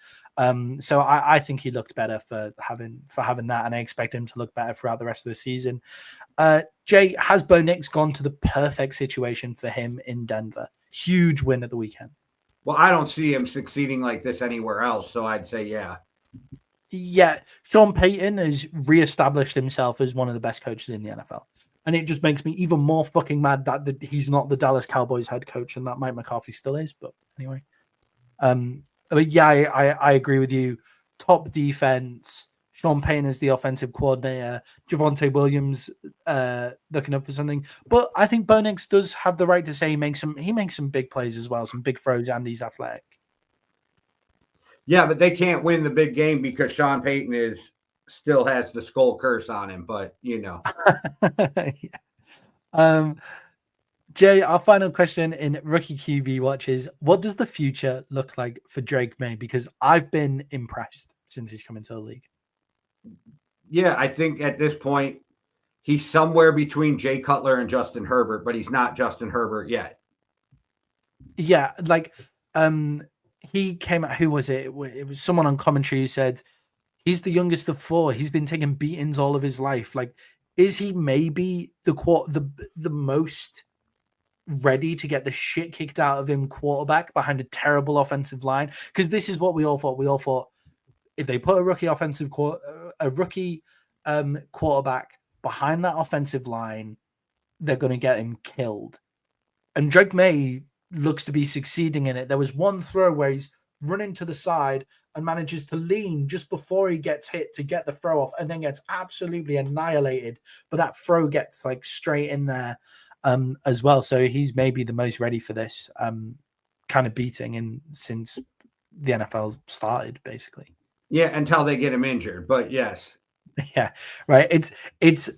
So I think he looked better for having that, and I expect him to look better throughout the rest of the season. Jay, has Bo Nix gone to the perfect situation for him in Denver? Huge win at the weekend.
Well, I don't see him succeeding like this anywhere else, so I'd say yeah.
Yeah, Sean Payton has reestablished himself as one of the best coaches in the NFL. And it just makes me even more fucking mad that he's not the Dallas Cowboys head coach and that Mike McCarthy still is. But anyway, but yeah, I agree with you. Top defense, Sean Payton is the offensive coordinator, Javonte Williams looking up for something. But I think Bo Nix does have the right to say he makes some big plays as well, some big throws, and he's athletic.
Yeah, but they can't win the big game because Sean Payton still has the skull curse on him, but you know.
Jay, our final question in Rookie QB Watch is, what does the future look like for Drake Maye? Because I've been impressed since he's come into the league.
Yeah, I think at this point, he's somewhere between Jay Cutler and Justin Herbert, but he's not Justin Herbert yet.
Yeah, like he came out, who was it? It was someone on commentary who said he's the youngest of four. He's been taking beatings all of his life. Like, is he maybe the most ready to get the shit kicked out of him quarterback behind a terrible offensive line? Because this is what we all thought. We all thought if they put a rookie quarterback behind that offensive line, they're going to get him killed. And Drake Maye looks to be succeeding in it. There was one throw where he's running to the side and manages to lean just before he gets hit to get the throw off, and then gets absolutely annihilated. But that throw gets like straight in there as well. So he's maybe the most ready for this kind of beating since the NFL started, basically.
Yeah, until they get him injured. But yes.
Yeah, right. It's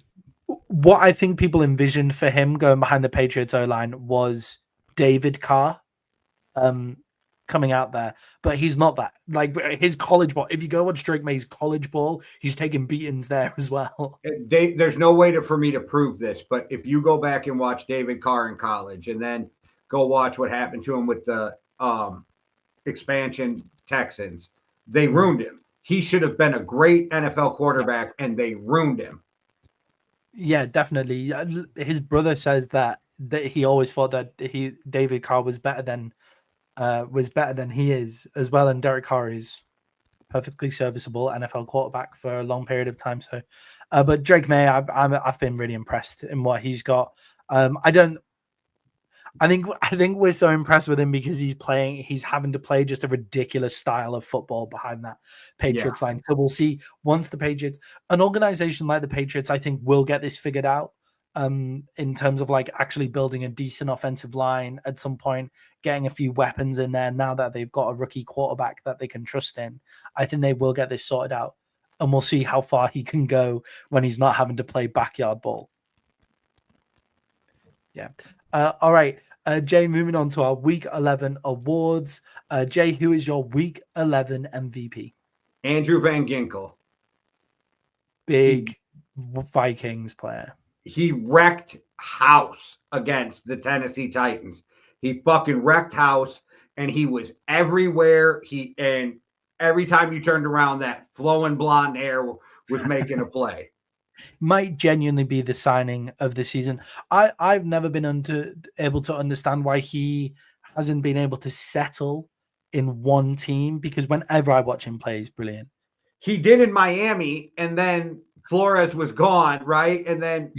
what I think people envisioned for him going behind the Patriots O-line was David Carr coming out there, but he's not that. Like his college ball, if you go watch Drake Maye's college ball, he's taking beatings there as well.
There's no way for me to prove this, but if you go back and watch David Carr in college and then go watch what happened to him with the expansion Texans, they ruined him. He should have been a great NFL quarterback, and they ruined him. Yeah,
definitely. His brother says that he always thought that David Carr was better than he is as well, and Derek Carr is perfectly serviceable NFL quarterback for a long period of time. So, but Drake Maye, I've been really impressed in what he's got. I think we're so impressed with him because he's having to play just a ridiculous style of football behind that Patriots line. So we'll see once an organization like the Patriots, I think, will get this figured out in terms of like actually building a decent offensive line at some point, getting a few weapons in there now that they've got a rookie quarterback that they can trust in. I think they will get this sorted out, and we'll see how far he can go when he's not having to play backyard ball. Yeah. All right. Jay, moving on to our Week 11 awards. Jay, who is your Week 11 MVP?
Andrew Van Ginkel.
Big Vikings player.
He wrecked house against the Tennessee Titans. He fucking wrecked house, and he was everywhere. And every time you turned around, that flowing blonde hair was making a play.
Might genuinely be the signing of the season. I've never been able to understand why he hasn't been able to settle in one team, because whenever I watch him play, he's brilliant.
He did in Miami, and then Flores was gone, right? And then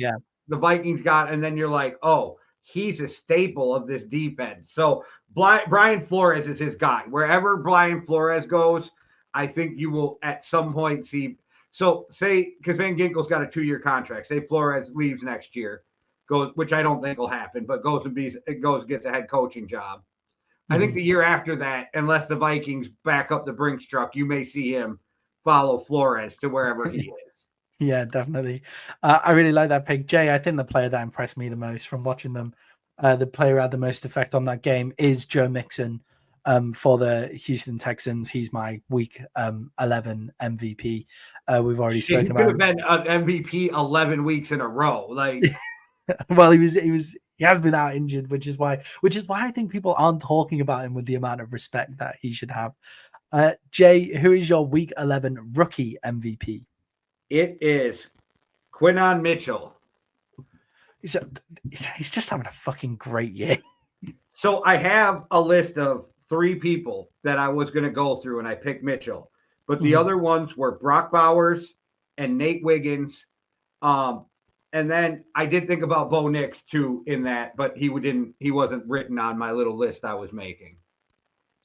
the Vikings got, and then you're like, oh, he's a staple of this defense. So Brian Flores is his guy. Wherever Brian Flores goes, I think you will at some point see. So say, because Van Ginkel's got a 2-year contract. Say Flores leaves next year, which I don't think will happen, but gets a head coaching job. Mm-hmm. I think the year after that, unless the Vikings back up the Brinks truck, you may see him follow Flores to wherever he is.
Yeah, definitely. I really like that pick. Jay, I think the player that impressed me the most from watching them, the player who had the most effect on that game is Joe Mixon. For the Houston Texans, he's my Week 11 MVP. We've already spoken about. He could
have been an MVP 11 weeks in a row. Like,
well, he has been out injured, which is why I think people aren't talking about him with the amount of respect that he should have. Jay, who is your Week 11 rookie MVP?
It is Quinton Mitchell.
He's just having a fucking great year.
So I have a list of 3 people that I was going to go through, and I picked Mitchell. But the other ones were Brock Bowers and Nate Wiggins. And then I did think about Bo Nix too in that, but he wasn't written on my little list I was making.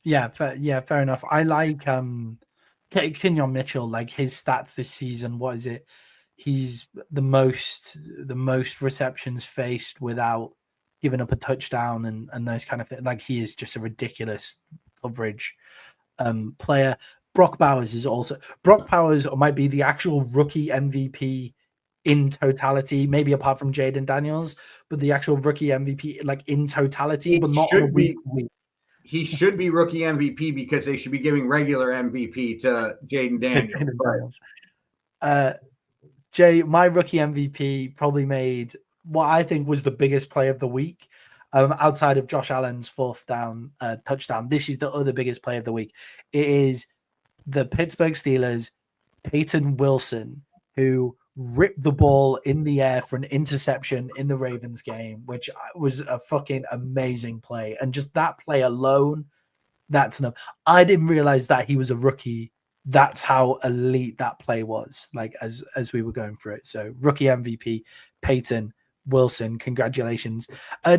Yeah, fair enough. I like Quinton Mitchell, like his stats this season. What is it? He's the most receptions faced without giving up a touchdown and those kind of things. Like, he is just a ridiculous coverage player. Brock Bowers might be the actual rookie MVP in totality, maybe apart from Jaden Daniels, but the actual rookie MVP, like in totality, but not on a week to week.
He should be rookie MVP because they should be giving regular MVP to Jaden Daniels.
Jay, my rookie MVP probably made what I think was the biggest play of the week. Outside of Josh Allen's fourth down touchdown, this is the other biggest play of the week. It is the Pittsburgh Steelers, Peyton Wilson, who ripped the ball in the air for an interception in the Ravens game, which was a fucking amazing play. And just that play alone, that's enough. I didn't realize that he was a rookie. That's how elite that play was, like as we were going through it. So rookie MVP, Peyton Wilson, congratulations.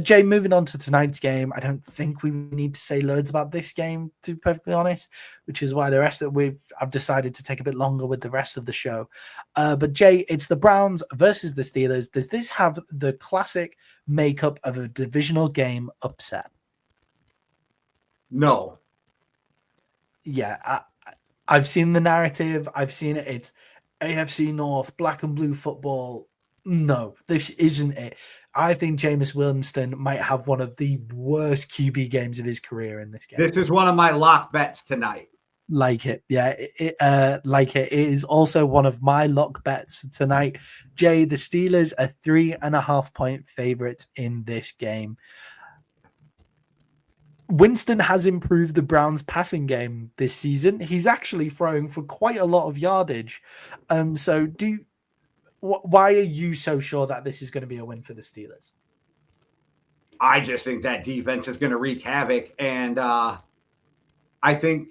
Jay, moving on to tonight's game, I don't think we need to say loads about this game, to be perfectly honest, which is why the rest of I've decided to take a bit longer with the rest of the show. But Jay, it's the Browns versus the Steelers. Does this have the classic makeup of a divisional game upset?
No.
Yeah, I've seen the narrative. I've seen it. It's AFC North, black and blue football. No, this isn't it. I think Jameis Winston might have one of the worst QB games of his career in this game.
This is one of my lock bets tonight.
Like it. Yeah, like it. It is also one of my lock bets tonight. Jay, the Steelers are 3.5 point favorites in this game. Winston has improved the Browns' passing game this season. He's actually throwing for quite a lot of yardage. So why are you so sure that this is going to be a win for the Steelers?
I just think that defense is going to wreak havoc. And I think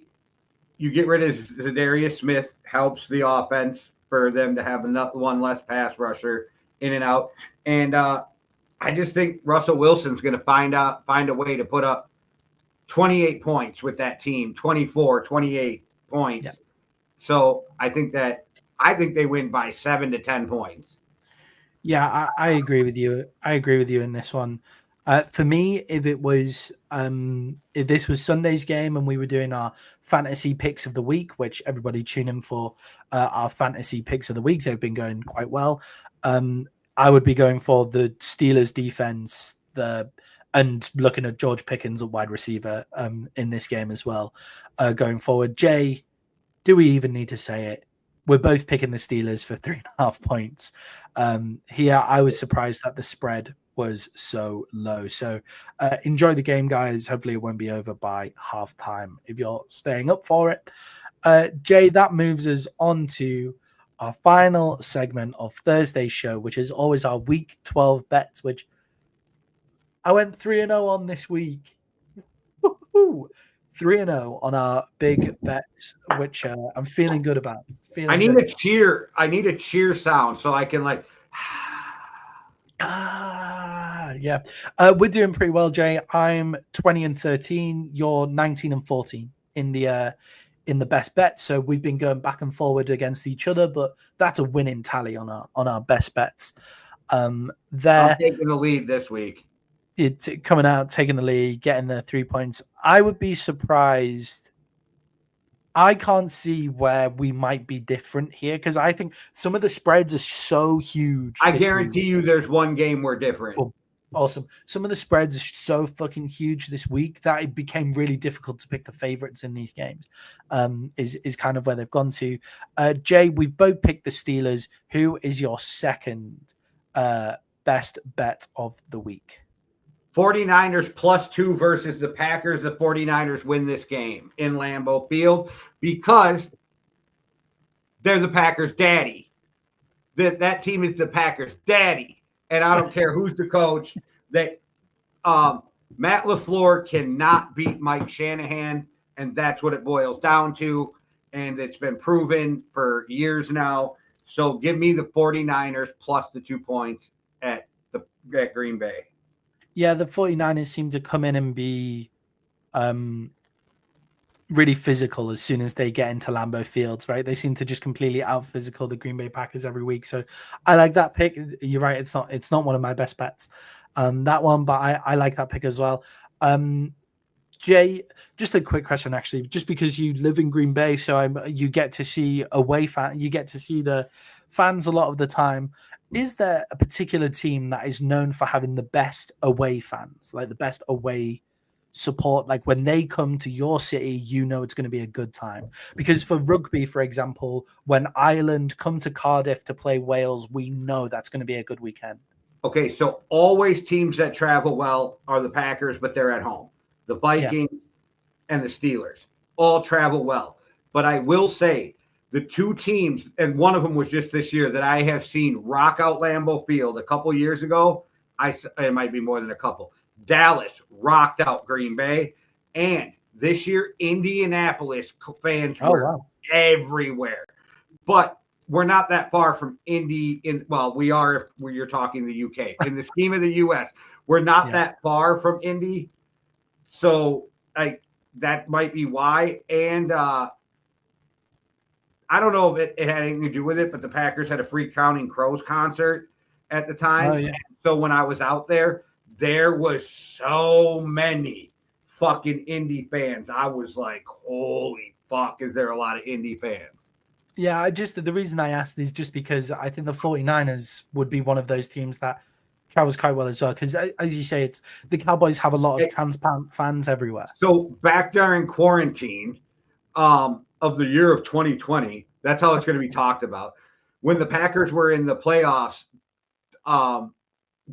you get rid of Zadarius Smith helps the offense for them to have one less pass rusher in and out. And I just think Russell Wilson's going to find a way to put up 28 points with that team, 24, 28 points. Yeah. So I think they win by 7 to 10 points.
Yeah, I agree with you. I agree with you in this one. For me, if this was Sunday's game and we were doing our fantasy picks of the week, which everybody tune in for our fantasy picks of the week, they've been going quite well. I would be going for the Steelers defense, and looking at George Pickens, a wide receiver, in this game as well, going forward. Jay, do we even need to say it? We're both picking the Steelers for 3.5 points. Here, I was surprised that the spread was so low. So enjoy the game, guys. Hopefully it won't be over by halftime if you're staying up for it. Jay, that moves us on to our final segment of Thursday's show, which is always our Week 12 bets, which I went 3-0 on this week. Woo-hoo. 3-0 on our big bets, which I'm feeling good about.
I need a cheer. I need a cheer sound so I can like.
Yeah. We're doing pretty well, Jay. I'm 20-13. You're 19-14 in the best bets. So we've been going back and forward against each other, but that's a winning tally on our best bets.
I'm taking the lead this week.
It's coming out, taking the lead, getting the 3 points. I would be surprised. I can't see where we might be different here because I think some of the spreads are so huge.
I guarantee you there's one game we're different.
Cool. Awesome. Some of the spreads are so fucking huge this week that it became really difficult to pick the favorites in these games, is kind of where they've gone to. Jay, we've both picked the Steelers. Who is your second best bet of the week?
49ers +2 versus the Packers. The 49ers win this game in Lambeau Field because they're the Packers' daddy. That team is the Packers' daddy. And I don't care who's the coach. That Matt LaFleur cannot beat Mike Shanahan, and that's what it boils down to. And it's been proven for years now. So give me the 49ers plus the 2 points at Green Bay.
Yeah, the 49ers seem to come in and be really physical as soon as they get into Lambeau Fields, right? They seem to just completely out-physical the Green Bay Packers every week. So I like that pick. You're right, it's not one of my best bets, that one, but I like that pick as well. Jay, just a quick question, actually, just because you live in Green Bay, so you get to see away fan, you get to see the fans a lot of the time. is there a particular team that is known for having the best away fans, like the best away support? Like when they come to your city, you know it's going to be a good time. Because for rugby, for example, when Ireland come to Cardiff to play Wales, we know that's going to be a good weekend.
Okay, so always teams that travel well are the Packers, but they're at home. The Vikings and the Steelers all travel well. But I will say the two teams, and one of them was just this year, that I have seen rock out Lambeau Field a couple years ago. It might be more than a couple. Dallas rocked out Green Bay. And this year, Indianapolis fans were everywhere. But we're not that far from Indy. We are if you're talking the UK. In the scheme of the US, we're not that far from Indy. So that might be why. And I don't know if it had anything to do with it, but the Packers had a free Counting Crows concert at the time.
Oh, yeah.
So when I was out there was so many fucking Indy fans. I was like, holy fuck, is there a lot of Indy fans?
Yeah, the reason I asked is just because I think the 49ers would be one of those teams that travels quite well as well. Because as you say, the Cowboys have a lot of transplant fans everywhere.
So back during quarantine of the year of 2020, that's how it's going to be talked about. When the Packers were in the playoffs,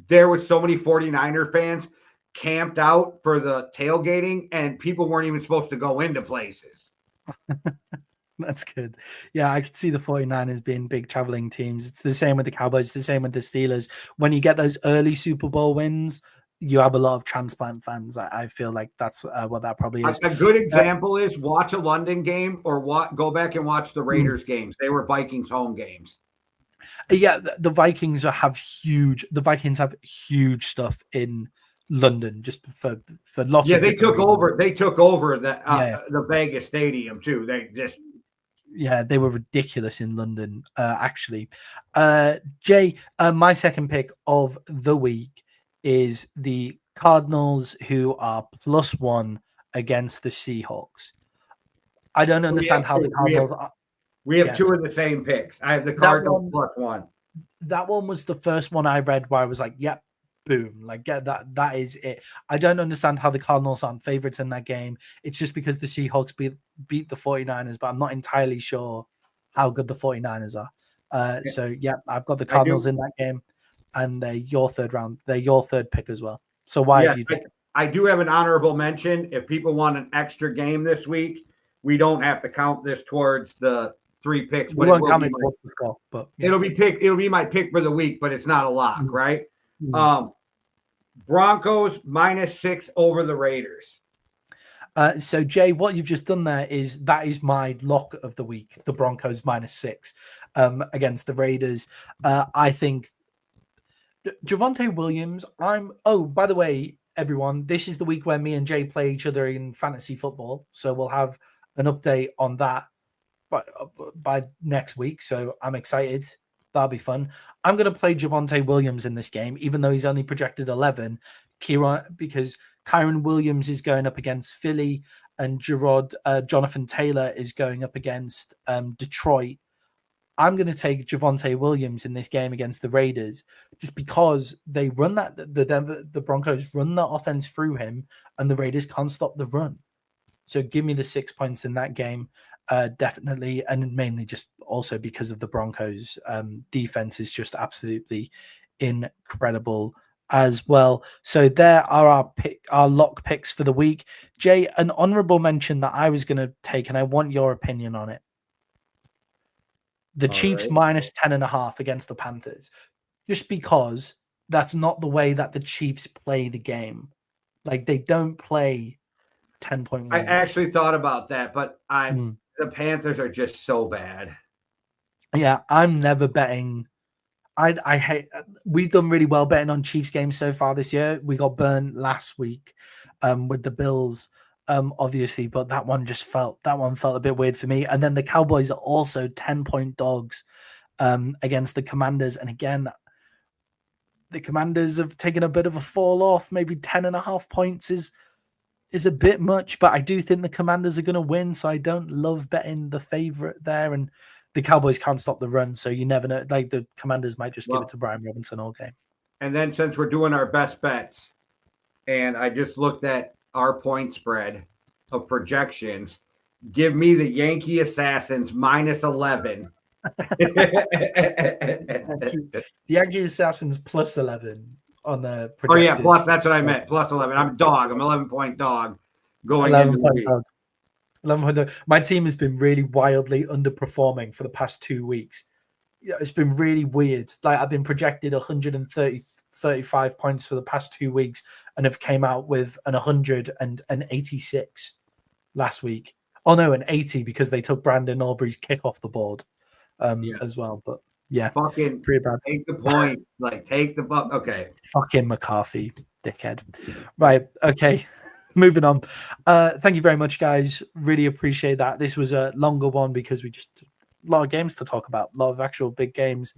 there was so many 49er fans camped out for the tailgating, and people weren't even supposed to go into places.
That's good. Yeah, I could see the 49ers being big traveling teams. It's the same with the Cowboys, the same with the Steelers. When you get those early Super Bowl wins, you have a lot of transplant fans. I feel like that's what that probably is.
A good example is watch a London game or go back and watch the Raiders games. They were Vikings home games.
Yeah, the Vikings have huge stuff in London just for lots of
they took over the Vegas stadium too.
They were ridiculous in London, actually. Jay, my second pick of the week is the Cardinals, who are +1 against the Seahawks. I don't understand how the Cardinals are.
We have two of the same picks. I have the Cardinals +1.
That one was the first one I read where I was like, yep, boom, like get that is it. I don't understand how the Cardinals aren't favorites in that game. It's just because the Seahawks beat the 49ers, but I'm not entirely sure how good the 49ers are. So yeah, I've got the Cardinals in that game, and they're your third pick as well. So why do you think?
I do have an honorable mention. If people want an extra game this week, we don't have to count this towards the 3 picks.
We won't count it towards the score, but
it'll be my pick for the week, but it's not a lock, right? Broncos -6 over the Raiders.
So Jay, what you've just done there is my lock of the week, the Broncos -6 against the Raiders. I think Javonte Williams, by the way, everyone, this is the week where me and Jay play each other in fantasy football. So we'll have an update on that by next week. So I'm excited. That'll be fun. I'm going to play Javonte Williams in this game, even though he's only projected 11. Because Kyron Williams is going up against Philly, and Jonathan Taylor is going up against Detroit. I'm going to take Javonte Williams in this game against the Raiders, just because they run the Broncos run the offense through him, and the Raiders can't stop the run. So give me the 6 points in that game, definitely, and mainly just also because of the Broncos' defense is just absolutely incredible as well. So there are our lock picks for the week. Jay, an honorable mention that I was going to take, and I want your opinion on it. The Chiefs -10.5 against the Panthers, just because that's not the way that the Chiefs play the game. Like, they don't play 10-point wins.
I actually thought about that, but the Panthers are just so bad.
Yeah, I'm never betting. I hate. We've done really well betting on Chiefs games so far this year. We got burned last week with the Bills. Obviously, but that one felt a bit weird for me. And then the Cowboys are also 10-point dogs against the Commanders. And again, the Commanders have taken a bit of a fall off. Maybe 10.5 points is a bit much, but I do think the Commanders are going to win. So I don't love betting the favorite there. And the Cowboys can't stop the run, so you never know. Like the Commanders might just give it to Brian Robinson all game.
And then since we're doing our best bets, and I just looked at our point spread of projections, give me the Yankee Assassins -11.
The Yankee Assassins +11 on the projected.
Oh yeah, plus that's what I meant. +11. I'm a dog. I'm 11-point dog going
11-point dog. 11-point dog. My team has been really wildly underperforming for the past 2 weeks. Yeah, it's been really weird. Like I've been projected 135 points for the past 2 weeks, and have came out with an 100 and an 86 last week. Oh no, an 80 because they took Brandon Aubrey's kick off the board as well. But yeah,
fucking
pretty bad.
Take the point. Like take the buck. Okay.
Fucking McCarthy, dickhead. Right. Okay. Moving on. Thank you very much, guys. Really appreciate that. This was a longer one because we just a lot of games to talk about, a lot of actual big games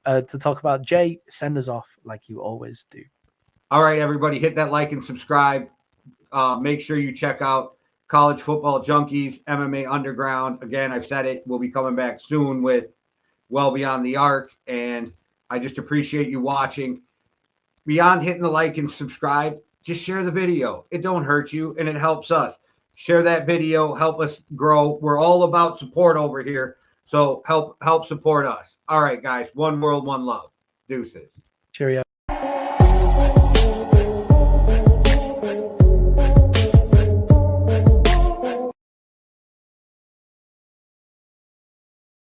to talk about. Jay, send us off like you always do.
All right, everybody, hit that like and subscribe. Make sure you check out College Football Junkies, MMA Underground. Again, I've said it. We'll be coming back soon with Well Beyond the Arc. And I just appreciate you watching. Beyond hitting the like and subscribe, just share the video. It don't hurt you, and it helps us. Share that video. Help us grow. We're all about support over here. So help support us. All right, guys. One world, one love. Deuces.
Cheerio.